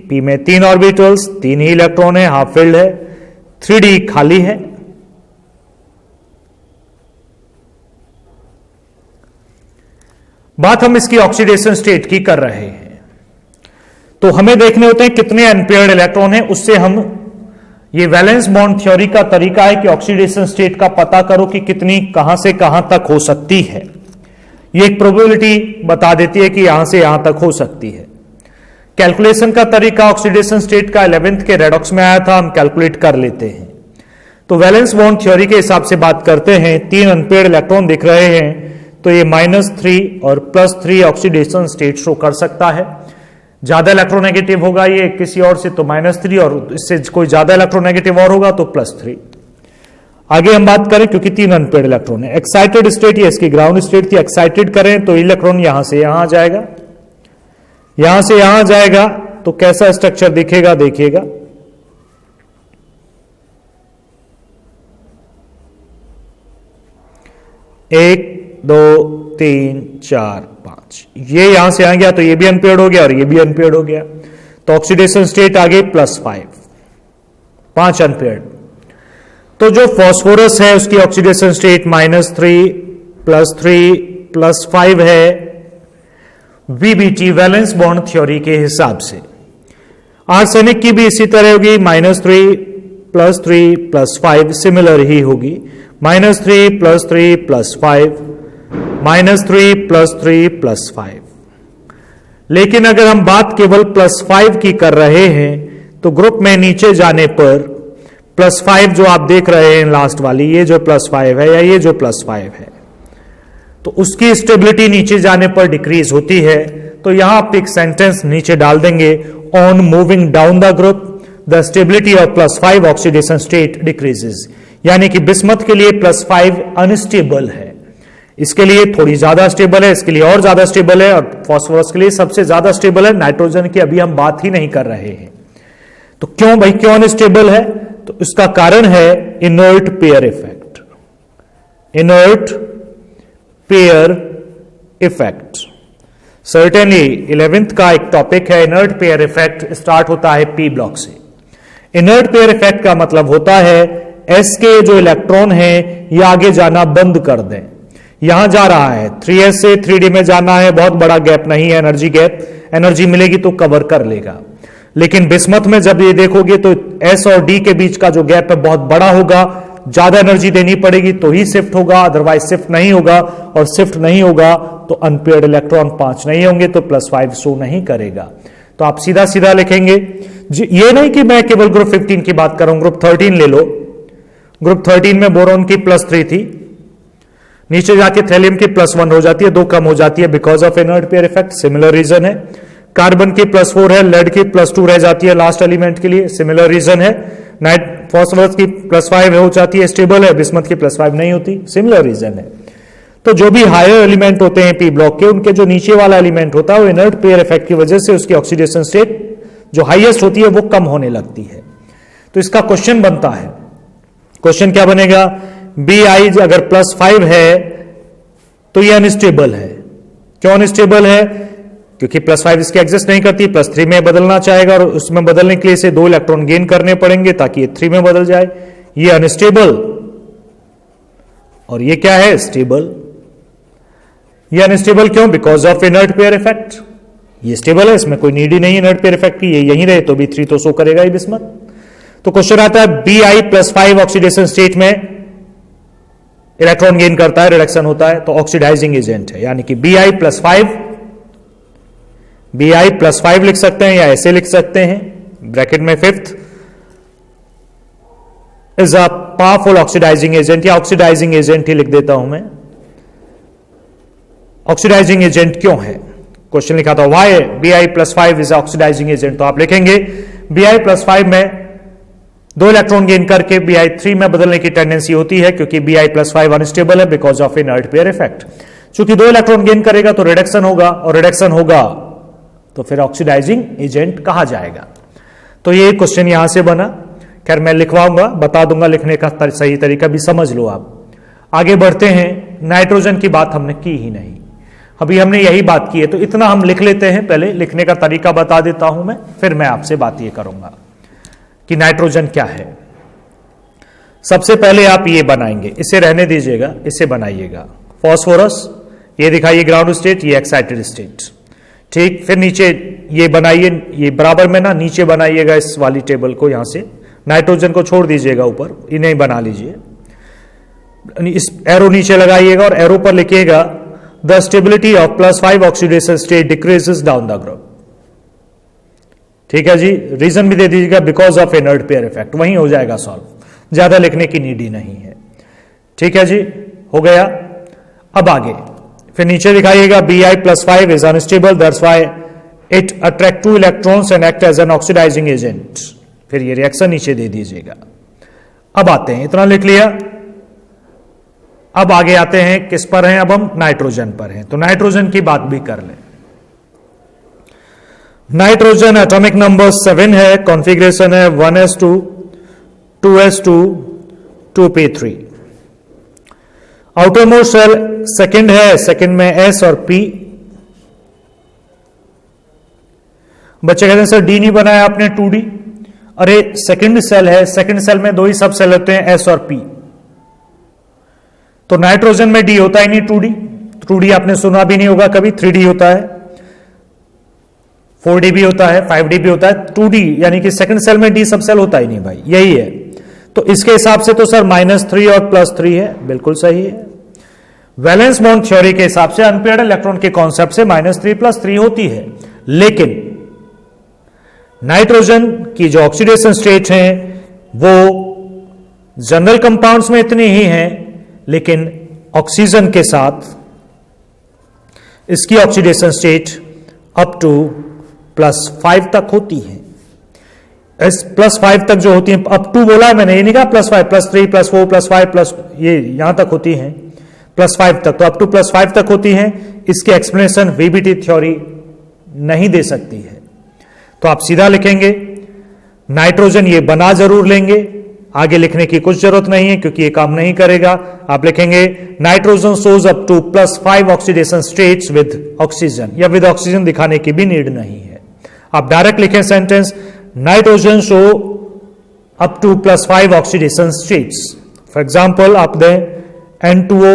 p में 3 ऑर्बिटल्स, 3 ही इलेक्ट्रॉन है, हाफ फिल्ड है। 3d खाली है। बात हम इसकी ऑक्सीडेशन स्टेट की कर रहे हैं, तो हमें देखने होते हैं कितने अनपेयर्ड इलेक्ट्रॉन है। उससे हम, ये वैलेंस बॉन्ड थ्योरी का तरीका है कि ऑक्सीडेशन स्टेट का पता करो कि कितनी कहां से कहां तक हो सकती है। ये एक प्रोबेबिलिटी बता देती है कि यहां से यहां तक हो सकती है। कैलकुलेशन का तरीका ऑक्सीडेशन स्टेट का 11th के रेडॉक्स में आया था, हम कैलकुलेट कर लेते हैं। तो वैलेंस बॉन्ड थ्योरी के हिसाब से बात करते हैं, 3 अनपेयर्ड इलेक्ट्रॉन दिख रहे हैं, तो ये -3 और +3 ऑक्सीडेशन स्टेट शो कर सकता है। ज्यादा इलेक्ट्रोनेगेटिव होगा ये किसी और से तो -3, और इससे कोई ज्यादा इलेक्ट्रोनेगेटिव और होगा तो +3। आगे हम बात करें, क्योंकि 3 अनपेयर्ड इलेक्ट्रॉन है। एक्साइटेड स्टेट, ये इसकी ग्राउंड स्टेट थी, एक्साइटेड करें तो इलेक्ट्रॉन यहां से यहां आ जाएगा, यहां से यहां जाएगा, तो कैसा स्ट्रक्चर दिखेगा देखिएगा। एक, 2, 3, 4, 5, ये यहां से आ गया तो ये भी अनपेयर्ड हो गया और ये भी अनपेयर्ड हो गया, तो ऑक्सीडेशन स्टेट आ गई +5, 5 अनपेयर्ड। तो जो फास्फोरस है उसकी ऑक्सीडेशन स्टेट -3 +3 +5 है, वीबीटी वैलेंस बॉन्ड थ्योरी के हिसाब से। आर्सेनिक की भी इसी तरह होगी, -3 +3 +5 सिमिलर ही होगी, -3 +3 +5 -3 +3 +5। लेकिन अगर हम बात केवल +5 की कर रहे हैं तो ग्रुप में नीचे जाने पर +5 जो आप देख रहे हैं लास्ट वाली, ये जो +5 है या ये जो +5 है, तो उसकी स्टेबिलिटी नीचे जाने पर डिक्रीज होती है। तो यहां आप एक सेंटेंस नीचे डाल देंगे, on moving down the group the stability of +5 oxidation state decreases, यानी कि बिस्मथ के लिए +5 अनस्टेबल है, इसके लिए थोड़ी ज्यादा स्टेबल है, इसके लिए और ज्यादा स्टेबल है, और फास्फोरस के लिए सबसे ज्यादा स्टेबल है। नाइट्रोजन की अभी हम बात ही नहीं कर रहे हैं। तो क्यों भाई, क्यों अनस्टेबल है? तो इसका कारण है inert pair effect, inert pair effect. Certainly 11th का एक टॉपिक है इनर्ट पेयर इफेक्ट, स्टार्ट होता है पी ब्लॉक से। इनर्ट पेयर इफेक्ट का मतलब होता है एस के जो इलेक्ट्रॉन है ये आगे जाना बंद कर दें। यहां जा रहा है 3s से 3d में जाना है, बहुत बड़ा गैप नहीं है, एनर्जी गैप, एनर्जी मिलेगी तो कवर कर लेगा। लेकिन बिस्मथ में जब ये देखोगे तो s और d के बीच का जो गैप है बहुत बड़ा होगा, ज्यादा एनर्जी देनी पड़ेगी तो ही शिफ्ट होगा, अदरवाइज शिफ्ट नहीं होगा, और शिफ्ट नहीं होगा तो अनपेयर्ड इलेक्ट्रॉन 5 नहीं होंगे तो +5 शो नहीं करेगा। तो आप सीधा सीधा लिखेंगे, ये नहीं कि मैं केवल ग्रुप 15 की बात कर रहा हूं, ग्रुप 13 ले लो। ग्रुप 13 में बोरोन की +3 थी, नीचे जाके थैलियम की +1 हो जाती है, 2 कम हो जाती है because of inert pair effect, similar reason है। कार्बन की +4 है, लेड की +2 रह जाती है लास्ट एलिमेंट के लिए, सिमिलर रीजन है। नाइट फास्फोरस की +5 हो जाती है, स्टेबल है, बिस्मथ की +5 नहीं होती, सिमिलर रीजन है। तो जो भी हायर एलिमेंट होते हैं पी ब्लॉक के, उनके जो नीचे वाला एलिमेंट होता है वो इनर्ट पेयर इफेक्ट की वजह से उसकी ऑक्सीडेशन स्टेट जो हाईएस्ट होती है वो कम होने लगती है। तो इसका क्वेश्चन बनता है, क्वेश्चन क्या बनेगा, Bi अगर +5 है तो ये अनस्टेबल है। क्यों अनस्टेबल है? क्योंकि +5 इसके एग्जिस्ट नहीं करती, +3 में बदलना चाहेगा, और उसमें बदलने के लिए इसे 2 इलेक्ट्रॉन गेन करने पड़ेंगे ताकि ये 3 में बदल जाए। ये अनस्टेबल, और ये क्या है, स्टेबल। ये अनस्टेबल क्यों? Because of inert pair effect. ये स्टेबल है, इसमें कोई नीड ही नहीं इनर्ट पेयर इफेक्ट की, ये यहीं रहे तो भी 3 तो शो करेगा ही बिस्मथ। तो क्वेश्चन आता है Bi +5 ऑक्सीडेशन स्टेट में इलेक्ट्रॉन गेन करता है, रिडक्शन होता है, तो ऑक्सीडाइजिंग एजेंट है, यानी कि Bi +5 लिख सकते हैं या ऐसे लिख सकते हैं, ब्रैकेट में 5th is a powerful oxidizing agent, या ऑक्सीडाइजिंग एजेंट ही लिख देता हूं मैं। ऑक्सीडाइजिंग एजेंट क्यों है? क्वेश्चन लिखा था why Bi +5 is oxidizing agent, तो आप लिखेंगे Bi +5 में 2 इलेक्ट्रॉन गेन करके Bi 3 में बदलने की टेंडेंसी होती है, क्योंकि Bi +5 अनस्टेबल है because of inert pair effect. चूंकि 2 इलेक्ट्रॉन गेन करेगा तो रिडक्शन होगा, और रिडक्शन होगा तो फिर ऑक्सीडाइजिंग एजेंट कहा जाएगा। तो ये क्वेश्चन यहां से बना। खैर मैं लिखवाऊंगा, बता दूंगा लिखने का सही तरीका भी, समझ लो आप। आगे बढ़ते हैं, नाइट्रोजन की बात हमने की ही नहीं, अभी हमने यही बात की है, तो इतना हम लिख लेते हैं। पहले लिखने का तरीका बता देता हूं मैं, फिर मैं आपसे बात ये करूंगा कि नाइट्रोजन क्या है। सबसे पहले आप ये बनाएंगे, इसे रहने दीजिएगा, इसे बनाइएगा। फॉस्फोरस ये दिखाइए ग्राउंड स्टेट, ये एक्साइटेड स्टेट, ठीक। फिर नीचे ये बनाइए, ये बराबर में ना नीचे बनाइएगा इस वाली टेबल को, यहां से नाइट्रोजन को छोड़ दीजिएगा, ऊपर इन्हें बना लीजिए। इस एरो नीचे लगाइएगा और एरो पर लिखिएगा the stability of +5 oxidation state decreases down the group. ठीक है जी, रीजन भी दे दीजिएगा, because of inert pair effect, वहीं हो जाएगा सॉल्व, ज्यादा लिखने की नीड ही नहीं है। ठीक है जी, हो गया। अब आगे फिर नीचे दिखाइएगा Bi+5 is unstable, that's why it attract 2 electrons and act as an oxidizing agent. फिर ये रिएक्शन नीचे दे दीजिएगा। अब आते हैं, इतना लिख लिया। अब आगे आते हैं, किस पर हैं, अब हम नाइट्रोजन पर हैं, तो नाइट्रोजन की बात भी कर लें। नाइट्रोजन एटॉमिक नंबर 7 है, कॉन्फ़िगरेशन है 1s2 2s2 2p3। Outer most shell second है, सेकंड में s और p। बच्चे कहते हैं सर डी नहीं बनाया आपने 2d। अरे सेकंड सेल है, सेकंड सेल में 2 ही सब सेल होते हैं, s और p। तो नाइट्रोजन में डी होता ही नहीं, 2d आपने सुना भी नहीं होगा कभी। 3d होता है, 4d भी होता है, 5d भी होता है, 2d यानी कि सेकंड सेल में डी सब सेल होता ही नहीं भाई, यही है। तो इसके हिसाब से तो सर -3 और +3 है, बिल्कुल सही है। वैलेंस बॉन्ड थ्योरी के हिसाब से अनपेयर्ड इलेक्ट्रॉन के कॉन्सेप्ट से -3 + 3 होती है, लेकिन नाइट्रोजन की जो ऑक्सीडेशन स्टेट है वो जनरल कंपाउंड्स में इतनी ही है, लेकिन ऑक्सीजन के साथ इसकी ऑक्सीडेशन स्टेट अप टू +5 तक होती है। इस +5 तक जो होती है, अप टू बोला है मैंने, ये नहीं कहा +5 +3 +4 +5 ये यहां तक होती है, +5 तक, तो अप टू +5 तक होती है। इसकी एक्सप्लेनेशन वीबीटी थ्योरी नहीं दे सकती है, तो आप सीधा लिखेंगे नाइट्रोजन, ये बना जरूर लेंगे, आगे लिखने की कुछ जरूरत नहीं है क्योंकि ये काम नहीं करेगा। आप लिखेंगे nitrogen shows up to +5 oxidation states with oxygen, या विद ऑक्सीजन दिखाने की भी नीड नहीं है। आप डायरेक्ट लिखें sentence, nitrogen show up to +5 oxidation states. For example आप दें N2O,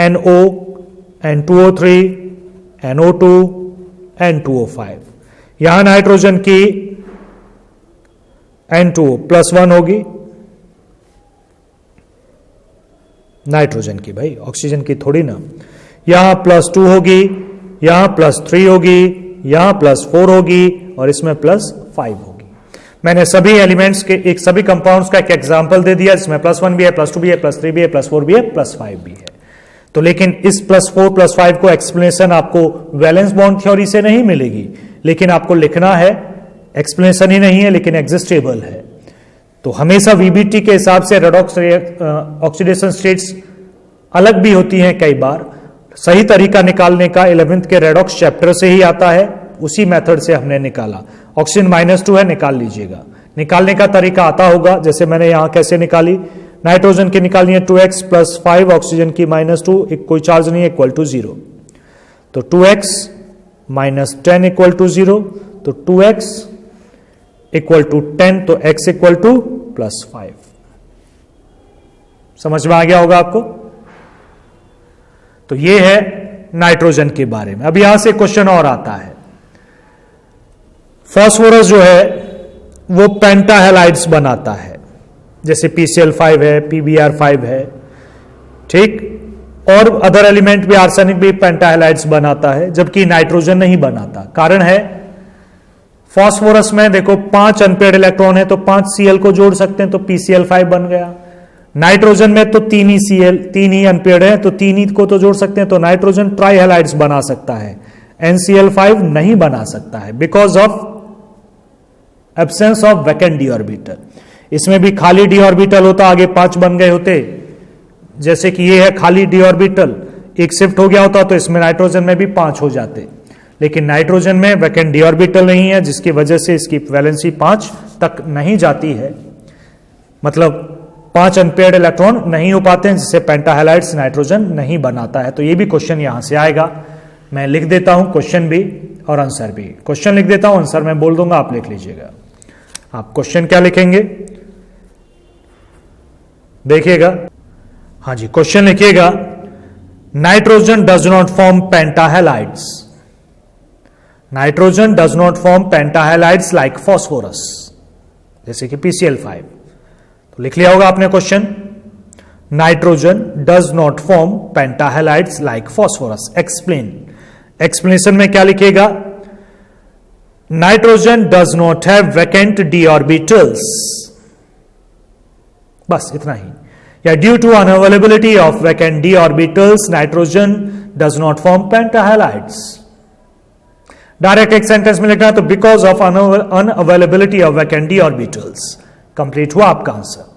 NO, N2O3, NO2, N2O5। यहां नाइट्रोजन की N2O +1 होगी, नाइट्रोजन की भाई, ऑक्सीजन की थोड़ी ना। यहां +2 होगी, यहां +3 होगी, यहां +4 होगी और इसमें +5 होगी। मैंने सभी एलिमेंट्स के एक सभी कंपाउंड्स का एक एग्जांपल दे दिया, जिसमें +1 भी है, +2 भी है, +3 भी है, +4 भी है, +5 भी है। तो लेकिन इस +4 +5 को एक्सप्लेनेशन आपको वैलेंस बॉन्ड थ्योरी से नहीं मिलेगी, लेकिन आपको लिखना है, एक्सप्लेनेशन ही नहीं है लेकिन एग्जिस्टेबल है। तो हमेशा वीबीटी के हिसाब से रेडॉक्स ऑक्सीडेशन स्टेट्स अलग भी होती हैं कई बार। सही तरीका निकालने का 11th के रेडॉक्स चैप्टर से ही आता है, उसी मेथड से हमने निकाला। ऑक्सीजन -2 है, निकाल लीजिएगा। निकालने का तरीका आता होगा, जैसे मैंने यहां कैसे निकाली, नाइट्रोजन की निकालनी है 2x + 5 ऑक्सीजन की -2, कोई चार्ज नहीं है, = 0। तो 2x - 10 = 0, तो 2x = 10, तो x = +5। समझ में आ गया होगा आपको। तो ये है नाइट्रोजन के बारे में। अब यहां से क्वेश्चन और आता है, फास्फोरस जो है वो पेंटाहेलाइड्स बनाता है, जैसे PCl5 है, PBr5 है, ठीक, और अदर एलिमेंट भी, आर्सेनिक भी पेंटाहेलाइड्स बनाता है, जबकि नाइट्रोजन नहीं बनाता। कारण है, फास्फोरस में देखो 5 अनपेयर्ड इलेक्ट्रॉन है, तो 5 Cl को जोड़ सकते हैं, तो PCl5 बन गया। नाइट्रोजन में तो 3 ही Cl, 3 ही अनपेयर्ड है, तो 3 ही को तो जोड़ सकते हैं, तो नाइट्रोजन ट्राइहेलाइड्स बना सकता है, NCl5 नहीं बना सकता है, because of absence of vacant D orbital. इसमें भी खाली डी ऑर्बिटल होता, आगे 5 बन गए होते, जैसे कि ये है खाली डी ऑर्बिटल, एक शिफ्ट हो गया होता तो इसमें नाइट्रोजन में भी 5 हो जाते, लेकिन नाइट्रोजन में वैकेंट डी ऑर्बिटल नहीं है, जिसकी वजह से इसकी वैलेंसी 5 तक नहीं जाती है, मतलब 5 अनपेयर्ड इलेक्ट्रॉन नहीं हो पाते हैं, जिससे पेंटाहेलाइड्स नाइट्रोजन नहीं बनाता है। तो ये भी क्वेश्चन यहां से आएगा। मैं लिख देता हूं क्वेश्चन भी और आंसर भी। क्वेश्चन लिख देता हूं, आंसर मैं बोल दूंगा, आप लिख लीजिएगा। आप क्वेश्चन क्या लिखेंगे देखिएगा, हाँ जी, क्वेश्चन लिखिएगा, nitrogen does not form pentahalides, nitrogen does not form pentahalides like phosphorus, जैसे कि PCl5। तो लिख लिया होगा आपने question, nitrogen does not form pentahalides like phosphorus, explain. Explanation में क्या लिखिएगा, nitrogen does not have vacant d orbitals, बस इतना ही। या due to unavailability of vacant d orbitals nitrogen does not form pentahalides. Direct एक सेंटेंस में लिखना है तो because of unavailability of vacant d orbitals. Complete हुआ आपका आंसर।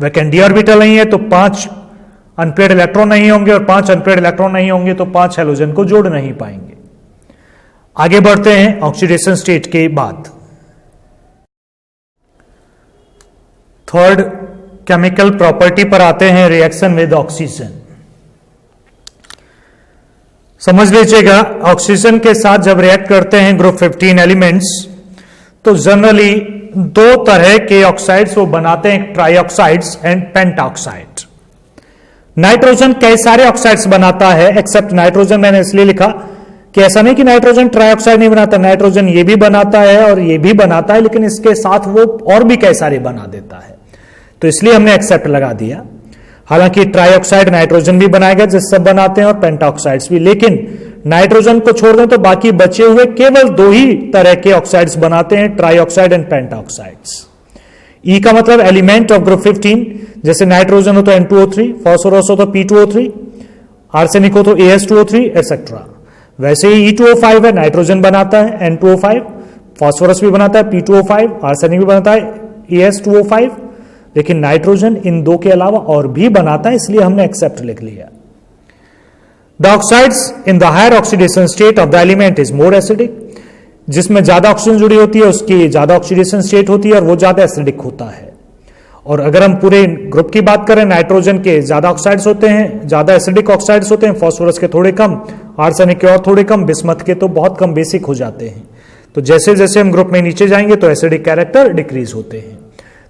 वैकेंट डी ऑर्बिटल नहीं है तो 5 अनपेड इलेक्ट्रॉन नहीं होंगे, और 5 अनपेड इलेक्ट्रॉन नहीं होंगे तो 5 हैलोजन को जोड़ नहीं पाएंगे। आगे बढ़ते हैं ऑक्सीडेशन स्टेट के बाद। थर्ड केमिकल प्रॉपर्टी पर आते हैं, रिएक्शन विद ऑक्सीजन। समझ लीजिएगा, ऑक्सीजन के साथ जब रिएक्ट करते हैं ग्रुप 15 एलिमेंट्स, तो जनरली 2 तरह के ऑक्साइड्स वो बनाते हैं, ट्राईऑक्साइड्स एंड पेंटाऑक्साइड। नाइट्रोजन कई सारे ऑक्साइड्स बनाता है, एक्सेप्ट नाइट्रोजन मैंने इसलिए लिखा कि ऐसा नहीं कि नाइट्रोजन ट्राईऑक्साइड नहीं बनाता, नाइट्रोजन ये भी बनाता है और ये भी बनाता है, लेकिन इसके साथ वो और भी कई सारे बना देता है, तो इसलिए हमने एक्सेप्ट लगा दिया। हालांकि ट्राईऑक्साइड नाइट्रोजन भी बनाएगा जिससे बनाते हैं, और पेंटाऑक्साइड्स भी, लेकिन नाइट्रोजन को छोड़ दें तो बाकी बचे हुए केवल 2 ही तरह के ऑक्साइड्स बनाते हैं, ट्राईऑक्साइड एंड पेंटाऑक्साइड्स। ई का मतलब एलिमेंट ऑफ ग्रुप 15, जैसे नाइट्रोजन हो तो N2O3, फास्फोरस हो तो P2O3, आर्सेनिक हो तो AS2O3 एक्सेट्रा। वैसे ही E2O5 है, नाइट्रोजन बनाता है N2O5, फास्फोरस भी बनाता है P2O5, आर्सेनिक भी बनाता है AS2O5, लेकिन नाइट्रोजन इन 2 के अलावा और भी बनाता है, इसलिए हमने एक्सेप्ट लिख लिया। The oxides in the higher oxidation state of the element is more acidic, जिसमें ज्यादा ऑक्सीजन जुड़ी होती है उसकी ज्यादा ऑक्सीडेशन स्टेट होती है और वो ज्यादा एसिडिक होता है। और अगर हम पूरे ग्रुप की बात करें, नाइट्रोजन के ज्यादा ऑक्साइड्स होते हैं, ज्यादा एसिडिक ऑक्साइड्स होते हैं, फास्फोरस के थोड़े कम, आर्सेनिक के और थोड़े कम, बिस्मथ के तो बहुत कम बेसिक हो जाते हैं। तो जैसे जैसे हम ग्रुप में नीचे जाएंगे तो एसिडिक कैरेक्टर डिक्रीज होते हैं।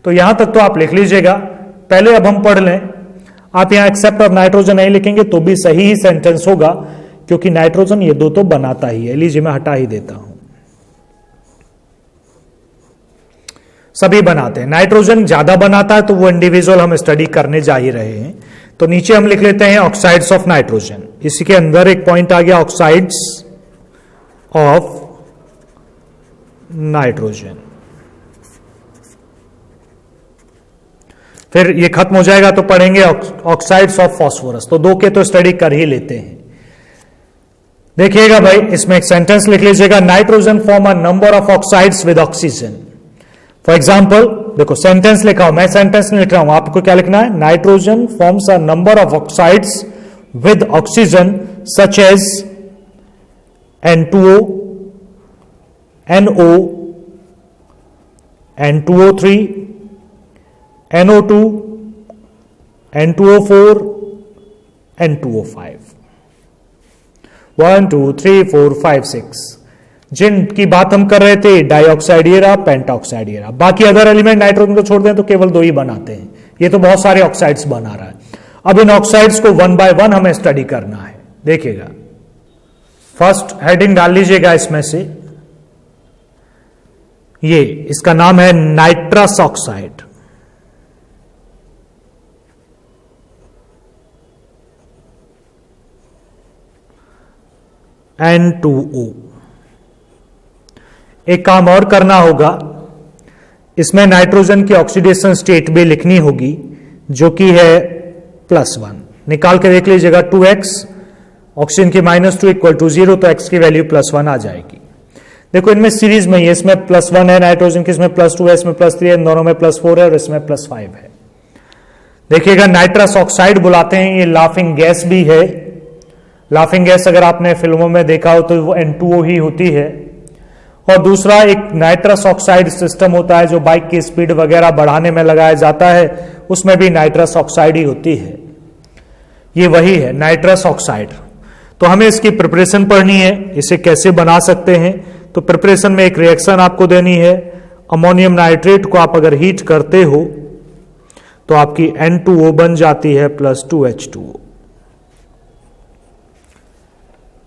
तो यहां तक तो आप लिख लीजिएगा। पहले अब हम पढ़ लें, आप यहां एक्सेप्ट ऑफ नाइट्रोजन नहीं लिखेंगे तो भी सही ही सेंटेंस होगा, क्योंकि नाइट्रोजन ये 2 तो बनाता ही है। लीजिए मैं हटा ही देता हूं, सभी बनाते हैं। नाइट्रोजन ज्यादा बनाता है तो वो इंडिविजुअल हम स्टडी करने जा ही रहे हैं। तो नीचे हम लिख लेते हैं ऑक्साइड्स ऑफ नाइट्रोजन। इसी के अंदर एक पॉइंट आ गया, ऑक्साइड्स ऑफ नाइट्रोजन। फिर ये खत्म हो जाएगा तो पढ़ेंगे ऑक्साइड्स ऑफ फास्फोरस। तो 2 के तो स्टडी कर ही लेते हैं। देखिएगा भाई, इसमें एक सेंटेंस लिख लीजिएगा, nitrogen form a number of oxides with oxygen. For example देखो, सेंटेंस लिखा हूं, मैं सेंटेंस नहीं लिख रहा हूं, आपको क्या लिखना है, nitrogen forms a number of oxides with oxygen such as N2O, NO, N2O3, NO2, N2O4, N2O5, 1 2 3 4 5 6। जिनकी बात हम कर रहे थे डाइऑक्साइड ये रहा, पेंटाऑक्साइड ये रहा। बाकी अदर एलिमेंट नाइट्रोजन को छोड़ दें तो केवल 2 ही बनाते हैं। ये तो बहुत सारे ऑक्साइड्स बना रहा है। अब इन ऑक्साइड्स को 1 बाय 1 हमें स्टडी करना है। देखिएगा, फर्स्ट हेडिंग डाल लीजिएगा इसमें से, ये इसका नाम है नाइट्रस ऑक्साइड। N2O। एक काम और करना होगा, इसमें नाइट्रोजन की ऑक्सीडेशन स्टेट भी लिखनी होगी, जो कि है +1। निकाल के देख लीजिएगा, 2x ऑक्सीजन की -2 इक्वल टू 0, तो x की वैल्यू +1 आ जाएगी। देखो इनमें सीरीज में ही, इसमें +1 है नाइट्रोजन की, इसमें +2 है, इसमें +3 है, इन दोनों में +4 है और इसमें +5 है। देखिएगा, नाइट्रस ऑक्साइड बुलाते हैं, ये लाफिंग गैस भी है। लाफिंग गैस अगर आपने फिल्मों में देखा हो तो वो N2O ही होती है। और दूसरा एक नाइट्रस ऑक्साइड सिस्टम होता है जो बाइक की स्पीड वगैरह बढ़ाने में लगाया जाता है, उसमें भी नाइट्रस ऑक्साइड ही होती है। ये वही है नाइट्रस ऑक्साइड। तो हमें इसकी प्रिपरेशन पढ़नी है, इसे कैसे बना सकते हैं। तो प्रिपरेशन में एक रिएक्शन आपको देनी है। अमोनियम नाइट्रेट को आप अगर हीट करते हो तो आपकी N2O बन जाती है +2H2O।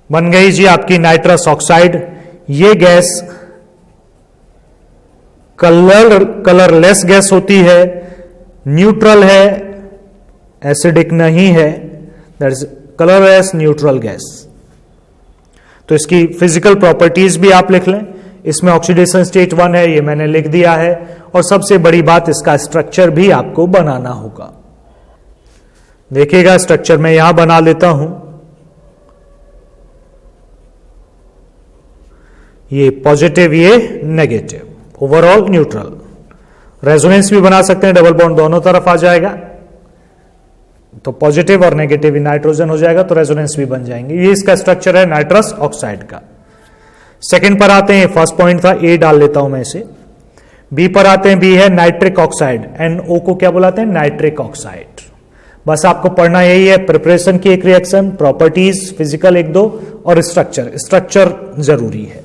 बन गई जी आपकी नाइट्रस ऑक्साइड। ये गैस कलरलेस गैस होती है, न्यूट्रल है, एसिडिक नहीं है, that is colourless neutral gas. तो इसकी फिजिकल प्रॉपर्टीज भी आप लिख लें। इसमें ऑक्सीडेशन स्टेट 1 है, ये मैंने लिख दिया है। और सबसे बड़ी बात, इसका स्ट्रक्चर भी आपको बनाना होगा। देखिएगा स्ट्रक्चर मैं यहां बना लेता हूं। ये पॉजिटिव, ये नेगेटिव, ओवरऑल न्यूट्रल। रेजोनेंस भी बना सकते हैं, डबल बॉन्ड दोनों तरफ आ जाएगा, तो पॉजिटिव और नेगेटिव नाइट्रोजन हो जाएगा, तो रेजोनेंस भी बन जाएंगे। ये इसका स्ट्रक्चर है नाइट्रस ऑक्साइड का। सेकंड पर आते हैं, फर्स्ट पॉइंट था, ए डाल लेता हूं मैं इसे। बी पर आते हैं, बी है नाइट्रिक ऑक्साइड। NO को क्या बुलाते हैं? Nitric oxide. बस आपको पढ़ना यही है, प्रिपरेशन की एक रिएक्शन, प्रॉपर्टीज फिजिकल 1-2 और स्ट्रक्चर जरूरी है।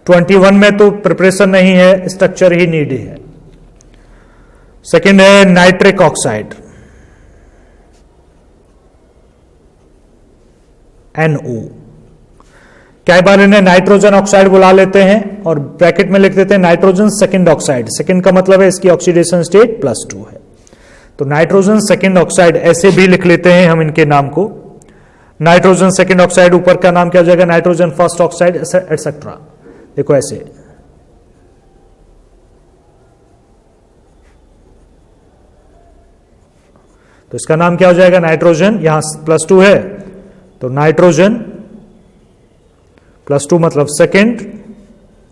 21 में तो प्रिपरेशन नहीं है, स्ट्रक्चर ही नीड है। सेकेंड है नाइट्रिक ऑक्साइड, NO। क्या बार इन्हें नाइट्रोजन ऑक्साइड बुला लेते हैं और ब्रैकेट में लिख देते हैं नाइट्रोजन सेकेंड ऑक्साइड। सेकेंड का मतलब है इसकी ऑक्सीडेशन स्टेट +2 है, तो नाइट्रोजन सेकेंड ऑक्साइड ऐसे भी लिख लेते हैं हम इनके नाम को। नाइट्रोजन सेकेंड ऑक्साइड, ऊपर का नाम क्या हो जाएगा? Nitrogen first oxide etcetera. देखो ऐसे, तो इसका नाम क्या हो जाएगा? नाइट्रोजन, यहां +2 है तो नाइट्रोजन +2 मतलब सेकेंड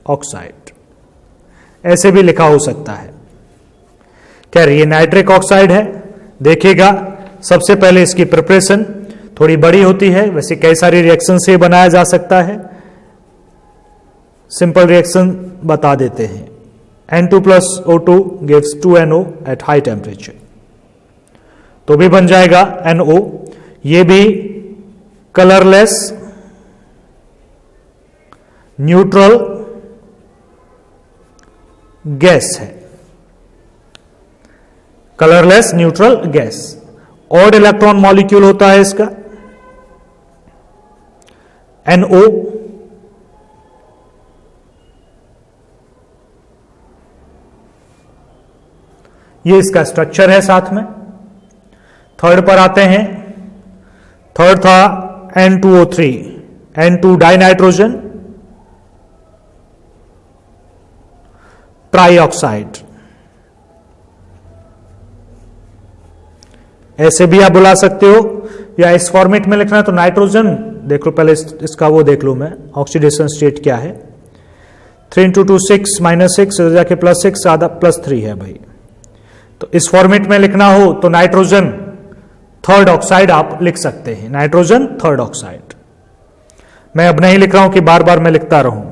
ऑक्साइड, ऐसे भी लिखा हो सकता है। कह रही है नाइट्रिक ऑक्साइड है। देखिएगा सबसे पहले इसकी प्रिपरेशन थोड़ी बड़ी होती है, वैसे कई सारी रिएक्शन से बनाया जा सकता है। सिंपल रिएक्शन बता देते हैं, N2 + O2 gives 2NO at high temperature, तो भी बन जाएगा NO। ये भी कलरलेस न्यूट्रल गैस है, colourless neutral gas. Odd electron molecule होता है इसका NO। ये इसका स्ट्रक्चर है साथ में। थर्ड पर आते हैं, थर्ड था N2O3, N2 डाइनाइट्रोजन ट्राईऑक्साइड, ऐसे भी आप बुला सकते हो, या इस फॉर्मेट में लिखना है तो नाइट्रोजन देख लो पहले, इसका वो देख लो मैं ऑक्सीडेशन स्टेट क्या है। 3 × 2 6 -6 जाके +6 आधा +3 है भाई। तो इस फॉर्मेट में लिखना हो तो नाइट्रोजन थर्ड ऑक्साइड आप लिख सकते हैं, नाइट्रोजन थर्ड ऑक्साइड। मैं अब नहीं लिख रहा हूं कि बार बार मैं लिखता रहूं।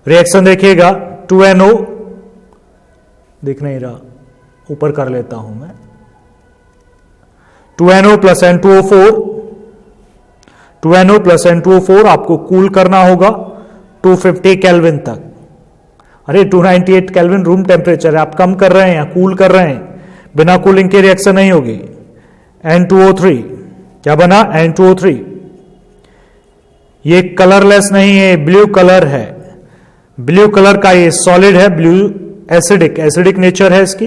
रिएक्शन देखिएगा, 2NO दिख नहीं रहा, ऊपर कर लेता हूं मैं। 2NO + N2O4, 2NO + N2O4 आपको कूल करना होगा 250 केल्विन तक। अरे 298 केल्विन रूम टेम्परेचर है, आप कम कर रहे हैं या कूल कर रहे हैं, बिना कूलिंग के रिएक्शन नहीं होगी। N2O3 क्या बना? N2O3। ये कलरलेस नहीं है, ब्लू कलर है, ब्लू कलर का ये सॉलिड है, ब्लू एसिडिक नेचर है इसकी।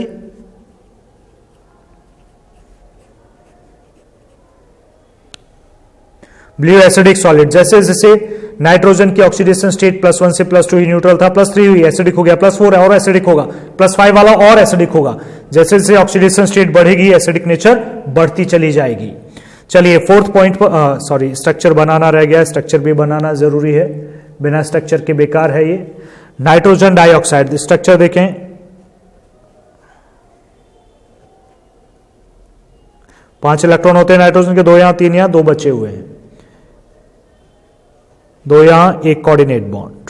ब्लू एसिडिक सॉलिड, जैसे जैसे नाइट्रोजन की ऑक्सीडेशन स्टेट +1 से +2 ही न्यूट्रल था, +3 हुई एसिडिक हो गया, +4 है और एसिडिक होगा, +5 वाला और एसिडिक होगा। जैसे जैसे ऑक्सीडेशन स्टेट बढ़ेगी एसिडिक नेचर बढ़ती चली जाएगी। चलिए फोर्थ पॉइंट पर, स्ट्रक्चर बनाना रह गया, स्ट्रक्चर भी बनाना जरूरी है, बिना स्ट्रक्चर के बेकार है ये। नाइट्रोजन डाइऑक्साइड, स्ट्रक्चर देखें, पांच इलेक्ट्रॉन होते हैं नाइट्रोजन के, 2 यहां 3 यहां, 2 बचे हुए हैं, 2 यहां, 1 कोऑर्डिनेट बॉन्ड।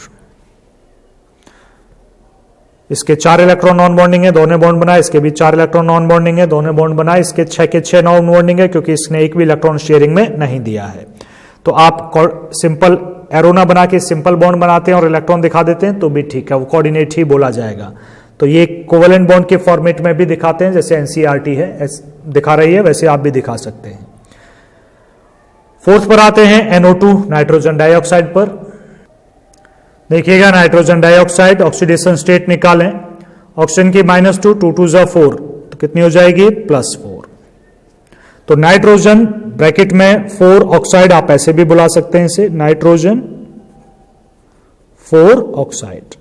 इसके 4 इलेक्ट्रॉन नॉन बॉन्डिंग है, 2 ने बॉन्ड बनाया, इसके भी 4 इलेक्ट्रॉन नॉन बॉन्डिंग है, 2 ने बॉन्ड बनाया, इसके 6 के 6 नॉन बॉन्डिंग है, क्योंकि इसने एक भी इलेक्ट्रॉन शेयरिंग में नहीं दिया है। तो आप सिंपल एरो ना बना के सिंपल बॉन्ड बनाते हैं और इलेक्ट्रॉन दिखा देते हैं तो भी ठीक है, वो कोऑर्डिनेट ही बोला जाएगा। तो ये कोवेलेंट बॉन्ड के फॉर्मेट में भी दिखाते हैं, जैसे एनसीईआरटी है दिखा रही है, वैसे आप भी दिखा सकते हैं। फोर्थ पर आते हैं NO2 नाइट्रोजन डाइऑक्साइड पर। देखिएगा नाइट्रोजन डाइऑक्साइड ऑक्सीडेशन स्टेट निकालें, ऑक्सीजन की -2, 2 2 = 4, तो कितनी हो जाएगी? +4। तो नाइट्रोजन ब्रैकेट में 4 ऑक्साइड, आप ऐसे भी बुला सकते हैं इसे, नाइट्रोजन 4 ऑक्साइड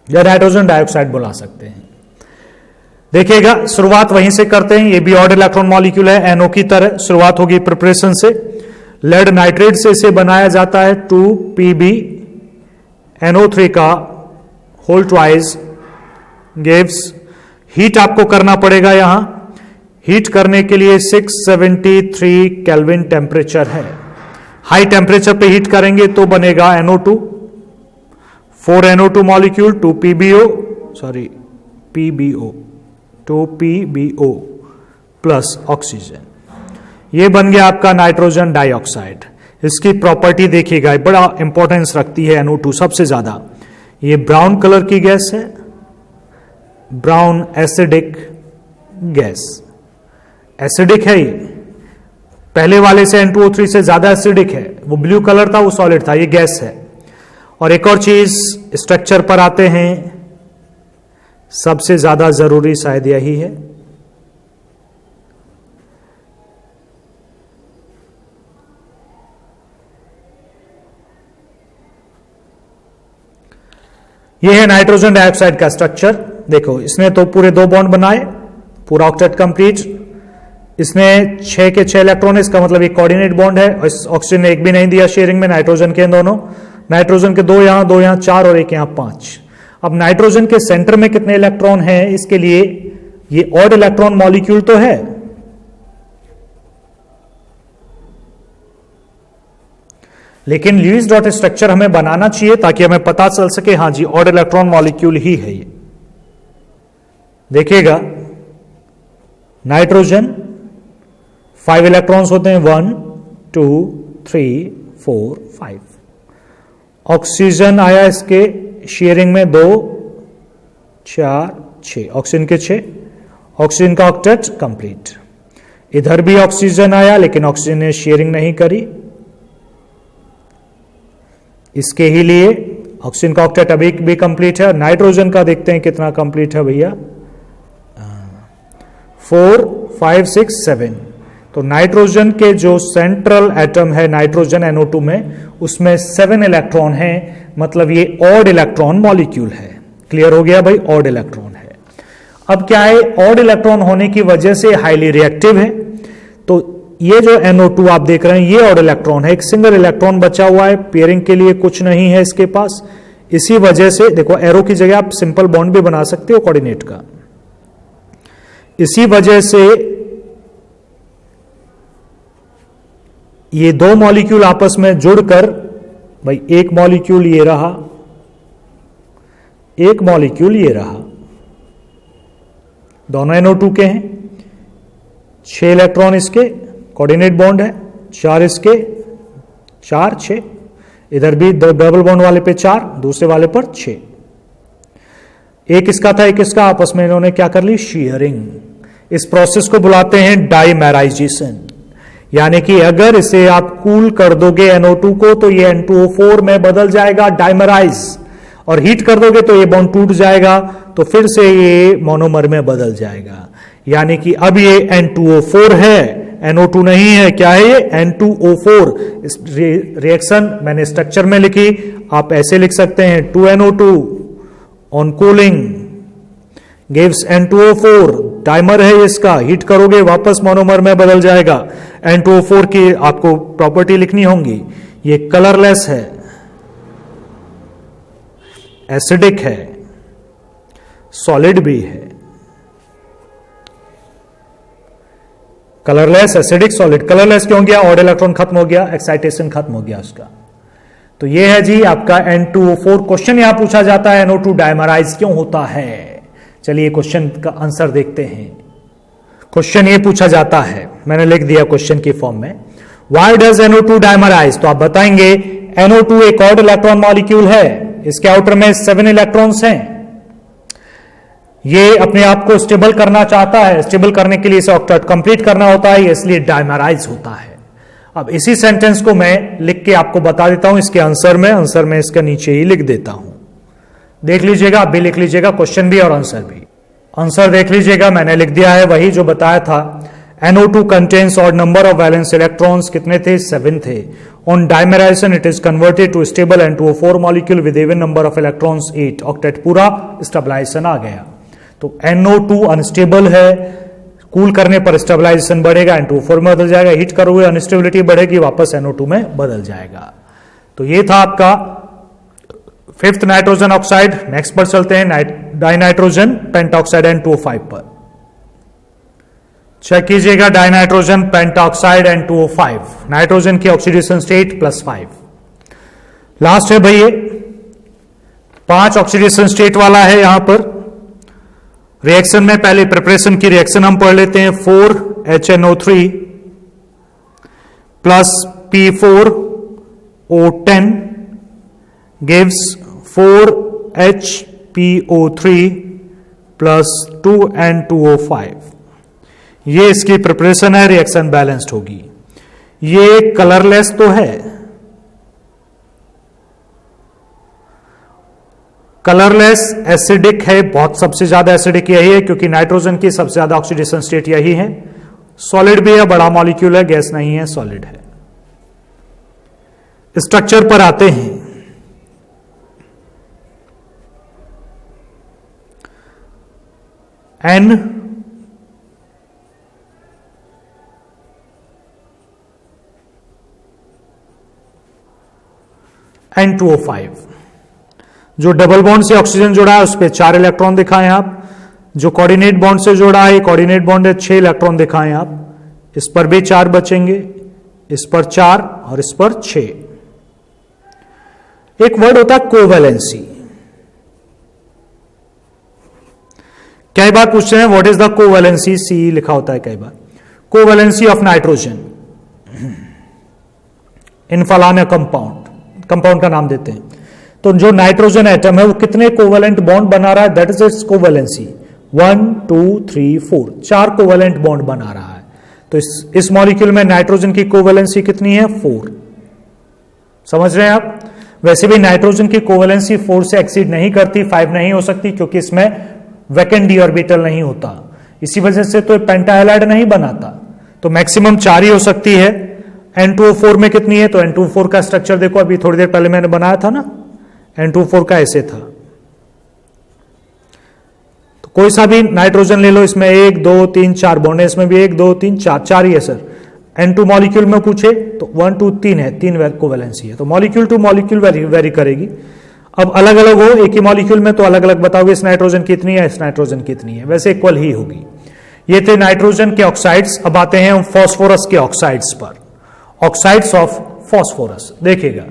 या नाइट्रोजन डाइऑक्साइड बुला सकते हैं। देखिएगा शुरुआत वहीं से करते हैं, ये भी ऑड इलेक्ट्रॉन मॉलिक्यूल है, NO की तरह शुरुआत होगी प्रिपरेशन से। लेड नाइट्रेट से इसे बनाया जाता है 2PbNO3 का होल ट्वाइस गिव्स, हीट आपको करना पड़ेगा यहां, हीट करने के लिए 673 केल्विन टेम्परेचर है। हाई टेम्परेचर पे हीट करेंगे तो बनेगा NO2, 4NO2 molecule, 2PbO plus oxygen, ये बन गया आपका नाइट्रोजन डाइऑक्साइड। इसकी प्रॉपर्टी देखिएगा, बड़ा इंपॉर्टेंस रखती है NO2 सबसे ज्यादा। ये ब्राउन कलर की गैस है, ब्राउन एसिडिक गैस, एसिडिक है ये, पहले वाले से N2O3 से ज्यादा एसिडिक है, वो ब्लू कलर था वो सॉलिड था, ये गैस है। और एक और चीज स्ट्रक्चर पर आते हैं, सबसे ज्यादा जरूरी शायद यही है, यह है नाइट्रोजन डाइऑक्साइड का स्ट्रक्चर। देखो इसने तो पूरे 2 बॉन्ड बनाए, पूरा ऑक्टेट कंप्लीट, इसने 6 के 6 इलेक्ट्रॉन, इसका मतलब एक कोऑर्डिनेट बॉन्ड है। ऑक्सीजन ने एक भी नहीं दिया शेयरिंग में, नाइट्रोजन के दोनों, नाइट्रोजन के 2 यहां 4 और एक यहां 5। अब नाइट्रोजन के सेंटर में कितने इलेक्ट्रॉन हैं, इसके लिए ये ऑड इलेक्ट्रॉन मॉलिक्यूल तो है, लेकिन ल्यूइस डॉट स्ट्रक्चर हमें बनाना चाहिए ताकि हमें पता चल सके हां जी ऑड इलेक्ट्रॉन मॉलिक्यूल ही है ये। देखिएगा नाइट्रोजन 5 इलेक्ट्रॉन्स होते हैं, 1 2 3 4 5। ऑक्सीजन आया इसके शेयरिंग में 2 4 6, ऑक्सीजन के 6, ऑक्सीजन का ऑक्टेट कंप्लीट। इधर भी ऑक्सीजन आया लेकिन ऑक्सीजन ने शेयरिंग नहीं करी, इसके ही लिए ऑक्सीजन का ऑक्टेट अभी भी कंप्लीट है। नाइट्रोजन का देखते हैं कितना कंप्लीट है भैया, 4 5 6 7। तो नाइट्रोजन के जो सेंट्रल एटम है नाइट्रोजन NO2 में, उसमें 7 इलेक्ट्रॉन है, मतलब ये ऑड इलेक्ट्रॉन मॉलिक्यूल है। क्लियर हो गया भाई, ऑड इलेक्ट्रॉन है। अब क्या है, ऑड इलेक्ट्रॉन होने की वजह से हाईली रिएक्टिव है। तो ये जो NO2 आप देख रहे हैं ये ऑड इलेक्ट्रॉन है, एक सिंगल इलेक्ट्रॉन बचा हुआ है, पेयरिंग के लिए कुछ नहीं है इसके पास। इसी वजह से देखो एरो की जगह आप सिंपल बॉन्ड भी बना सकते हो कोऑर्डिनेट का। इसी वजह से ये 2 मॉलिक्यूल आपस में जुड़कर, भाई एक मॉलिक्यूल ये रहा, एक मॉलिक्यूल ये रहा, दोनों NO2 के हैं, 6 इलेक्ट्रॉन इसके, कोऑर्डिनेट बॉन्ड है, 4 इसके, 4 6, इधर भी डबल बॉन्ड वाले पे 4, दूसरे वाले पर 6, एक इसका था एक इसका, आपस में इन्होंने क्या कर ली, शेयरिंग। इस प्रोसेस को बुलाते हैं डाइमेराइजेशन। यानी कि अगर इसे आप कूल कर दोगे NO2 को तो ये N2O4 में बदल जाएगा डाइमराइज, और हीट कर दोगे तो ये बॉन्ड टूट जाएगा, तो फिर से ये मोनोमर में बदल जाएगा। यानी कि अब ये N2O4 है, NO2 नहीं है, क्या है ये N2O4। इस रिएक्शन मैंने स्ट्रक्चर में लिखी, आप ऐसे लिख सकते हैं 2NO2 on cooling gives N2O4, timer है इसका, हीट करोगे वापस मोनोमर में बदल जाएगा। N2O4 की आपको प्रॉपर्टी लिखनी होंगी, ये कलरलेस है, एसिडिक है, सॉलिड भी है, कलरलेस एसिडिक सॉलिड। कलरलेस क्यों गया, ऑड इलेक्ट्रॉन खत्म हो गया, एक्साइटेशन खत्म हो गया उसका। तो ये है जी आपका N2O4। क्वेश्चन यहां पूछा जाता है NO2 डाइमराइज क्यों होता है। चलिए क्वेश्चन का आंसर देखते हैं। क्वेश्चन ये पूछा जाता है, मैंने लिख दिया क्वेश्चन की फॉर्म में, व्हाई डज NO2 डाइमराइज। तो आप बताएंगे NO2 एक ऑड इलेक्ट्रॉन मॉलिक्यूल है, इसके आउटर में 7 इलेक्ट्रॉन्स हैं, ये अपने आप को स्टेबल करना चाहता है, स्टेबल करने के लिए इसे ऑक्टेट कंप्लीट करना होता है, इसलिए डाइमराइज होता है। अब इसी सेंटेंस को मैं लिख के आपको बता देता हूं इसके आंसर में इसके नीचे ही लिख देता हूं, देख लीजिएगा, आप भी लिख लीजिएगा, क्वेश्चन भी और आंसर भी। आंसर देख लीजिएगा, मैंने लिख दिया है वही जो बताया था। NO2 contains odd number of valence electrons, कितने थे, 7 थे। On dimerization, it is converted to stable N2O4 molecule with even number of electrons 8. Octet पूरा स्टेबलाइजेशन आ गया. तो NO2 अनस्टेबल है, कूल करने पर स्टेबलाइजेशन बढ़ेगा, N2O4 में बदल जाएगा, हीट करोगे अनस्टेबिलिटी बढ़ेगी, वापस NO2 में बदल जाएगा. तो ये था आपका फिफ्थ नाइट्रोजन ऑक्साइड. नेक्स्ट पर चलते हैं डाइनाइट्रोजन पेंटाऑक्साइड N2O5 पर. चेक कीजिएगा डाइनाइट्रोजन पेंटाऑक्साइड N2O5, नाइट्रोजन की ऑक्सीडेशन स्टेट +5. लास्ट है भाई ये 5 ऑक्सीडेशन स्टेट वाला है. यहां पर रिएक्शन में पहले प्रिपरेशन की रिएक्शन हम पढ़ लेते हैं. 4HNO3 plus P4O10 gives 4HPO3 plus 2N2O5. ये इसकी प्रिपरेशन है, रिएक्शन बैलेंस्ड होगी. ये कलरलेस तो है, कलरलेस एसिडिक है, बहुत सबसे ज्यादा एसिडिक यही है क्योंकि नाइट्रोजन की सबसे ज्यादा ऑक्सीडेशन स्टेट यही है. सॉलिड भी है, बड़ा मॉलिक्यूल है, गैस नहीं है, सॉलिड है. स्ट्रक्चर पर आते हैं. N2O5 जो डबल बॉन्ड से ऑक्सीजन जुड़ा है उस पर 4 इलेक्ट्रॉन दिखाएं आप. जो कोऑर्डिनेट बॉन्ड से जुड़ा है, कोऑर्डिनेट बॉन्ड है, 6 इलेक्ट्रॉन दिखाएं आप. इस पर भी 4 बचेंगे, इस पर 4 और इस पर 6. एक वर्ड होता है कोवैलेंसी. कई बार पूछते हैं व्हाट इज द कोवैलेंसी, सी लिखा होता है कई बार. कोवैलेंसी ऑफ नाइट्रोजन इन फलाना कंपाउंड का नाम देते हैं. तो जो नाइट्रोजन एटम है वो कितने कोवैलेंट बॉन्ड बना रहा है, that is it's covalency. 1 2 3 4 4 covalent bond बना रहा है. तो इस मॉलिक्यूल में नाइट्रोजन की कोवैलेंसी कितनी है, 4. समझ रहे हैं आप. वैसे भी नाइट्रोजन की कोवैलेंसी 4 से एक्सीड नहीं करती, 5 नहीं हो सकती क्योंकि इसमें वैकेंट डी ऑर्बिटल नहीं होता. इसी वजह से तो पेंटाहैलाइड नहीं बनाता. तो मैक्सिमम 4 ही हो सकती है. N2O4 में कितनी है, तो N2O4 का स्ट्रक्चर देखो, अभी थोड़ी देर पहले मैंने बनाया था ना, N2O4 का ऐसे था. तो कोई सा भी नाइट्रोजन ले लो, इसमें 1 2 3 4 बॉन्ड है, इसमें भी 1 2 3 4 ही है सर. N2 मॉलिक्यूल में पूछे तो 1 2 3 है, 3 कोवैलेंसी है. तो मॉलिक्यूल टू मॉलिक्यूल वेरी करेगी. अब अलग अलग हो एक ही मॉलिक्यूल में तो अलग अलग बताओगे, इस नाइट्रोजन कितनी है, इस नाइट्रोजन कितनी है, वैसे इक्वल ही होगी. ये थे नाइट्रोजन के ऑक्साइड्स. अब आते हैं हम फॉस्फोरस के ऑक्साइड्स पर. ऑक्साइड्स ऑफ फॉस्फोरस देखिएगा.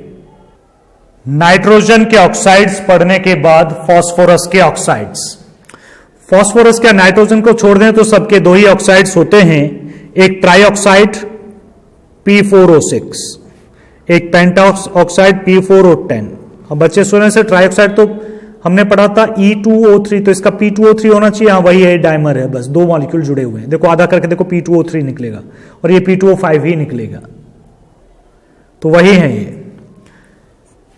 नाइट्रोजन के ऑक्साइड्स पढ़ने के बाद फॉस्फोरस के ऑक्साइड्स. फॉस्फोरस क्या नाइट्रोजन को छोड़ दें तो सबके 2 ही ऑक्साइड्स होते हैं. एक ट्राईऑक्साइड P4O6, एक पेंटाऑक्साइड P4O10. अब बच्चे सुने से ट्राईऑक्साइड तो हमने पढ़ा था E2O3, तो इसका P2O3 होना चाहिए. हाँ वही है, डाइमर है, बस 2 मॉलिक्यूल जुड़े हुए हैं. देखो आधा करके देखो, P2O3 निकलेगा और ये P2O5 ही निकलेगा. तो वही है ये.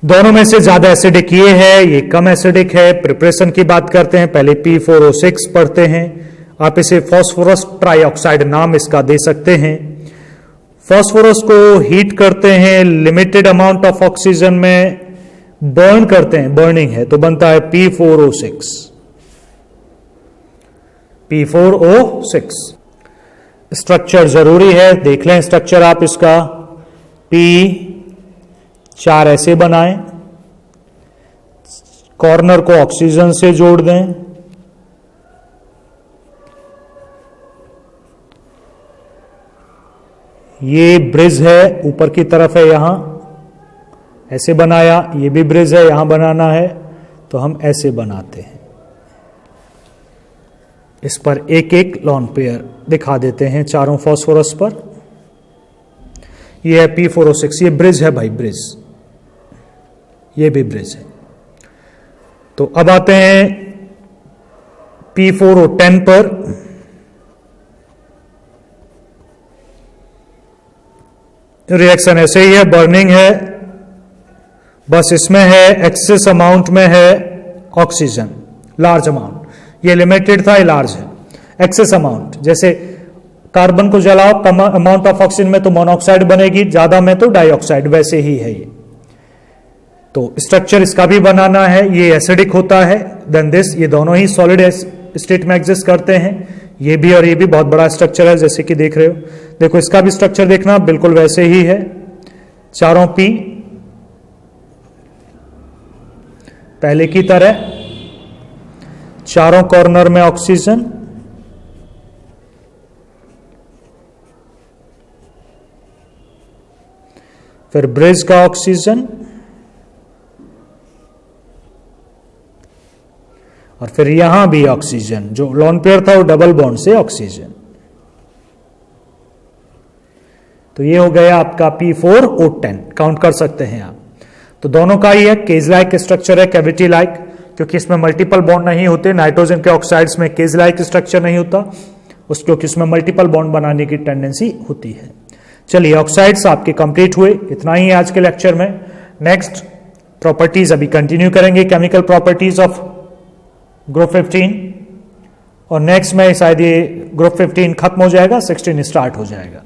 दोनों में से ज्यादा एसिडिक ये है, ये कम एसिडिक है. प्रिपरेशन की बात करते हैं, पहले P4O6 पढ़ते हैं. आप इसे फॉस्फोरस ट्राईऑक्साइड नाम इसका दे सकते हैं. फॉस्फोरस को हीट करते हैं, लिमिटेड अमाउंट ऑफ ऑक्सीजन में बर्न करते हैं, बर्निंग है, तो बनता है P4O6. P4O6 स्ट्रक्चर जरूरी है, देख लें स्ट्रक्चर आप इसका. P4 ऐसे बनाएं, कॉर्नर को ऑक्सीजन से जोड़ दें, ये ब्रिज है ऊपर की तरफ है, यहां ऐसे बनाया, ये भी ब्रिज है, यहां बनाना है तो हम ऐसे बनाते हैं. इस पर एक एक लॉन पेयर दिखा देते हैं चारों फॉस्फोरस पर. ये है P4O6, ये ब्रिज है भाई, ब्रिज, ये भी ब्रिज है. तो अब आते हैं P4O10 पर. रिएक्शन ऐसे ही है, बर्निंग है, बस इसमें है एक्सेस अमाउंट में है ऑक्सीजन, लार्ज अमाउंट. ये लिमिटेड था, ये लार्ज है. एक्सेस अमाउंट जैसे कार्बन को जलाओ कम अमाउंट ऑफ ऑक्सीजन में तो मोनोऑक्साइड बनेगी, ज्यादा में तो डाइऑक्साइड, वैसे ही है ये। तो स्ट्रक्चर इसका भी बनाना है, ये एसिडिक होता है देन दिस, ये दोनों ही सॉलिड स्टेट में एग्जिस्ट करते हैं, ये भी और ये भी बहुत बड़ा स्ट्रक्चर है जैसे कि देख रहे हो। देखो इसका भी स्ट्रक्चर देखना बिल्कुल वैसे ही है, चारों पी पहले की तरह, चारों कॉर्नर में ऑक्सीजन, फिर ब्रिज का ऑक्सीजन, और फिर यहां भी ऑक्सीजन, जो लोन पेयर था वो डबल बॉन्ड से ऑक्सीजन। तो ये हो गया आपका P4O10, काउंट कर सकते हैं आप। तो दोनों का ही है, केज लाइक स्ट्रक्चर है, कैविटी लाइक, क्योंकि इसमें मल्टीपल बॉन्ड नहीं होते। नाइट्रोजन के ऑक्साइड्स में केज लाइक स्ट्रक्चर नहीं होता क्योंकि उसमें मल्टीपल बॉन्ड बनाने की टेंडेंसी होती है। चलिए ऑक्साइड्स आपके कंप्लीट हुए, इतना ही है आज के लेक्चर में। नेक्स्ट प्रॉपर्टीज अभी कंटिन्यू करेंगे, केमिकल प्रॉपर्टीज ऑफ ग्रुप 15, और नेक्स्ट में शायद ये ग्रुप 15 खत्म हो जाएगा, 16 स्टार्ट हो जाएगा।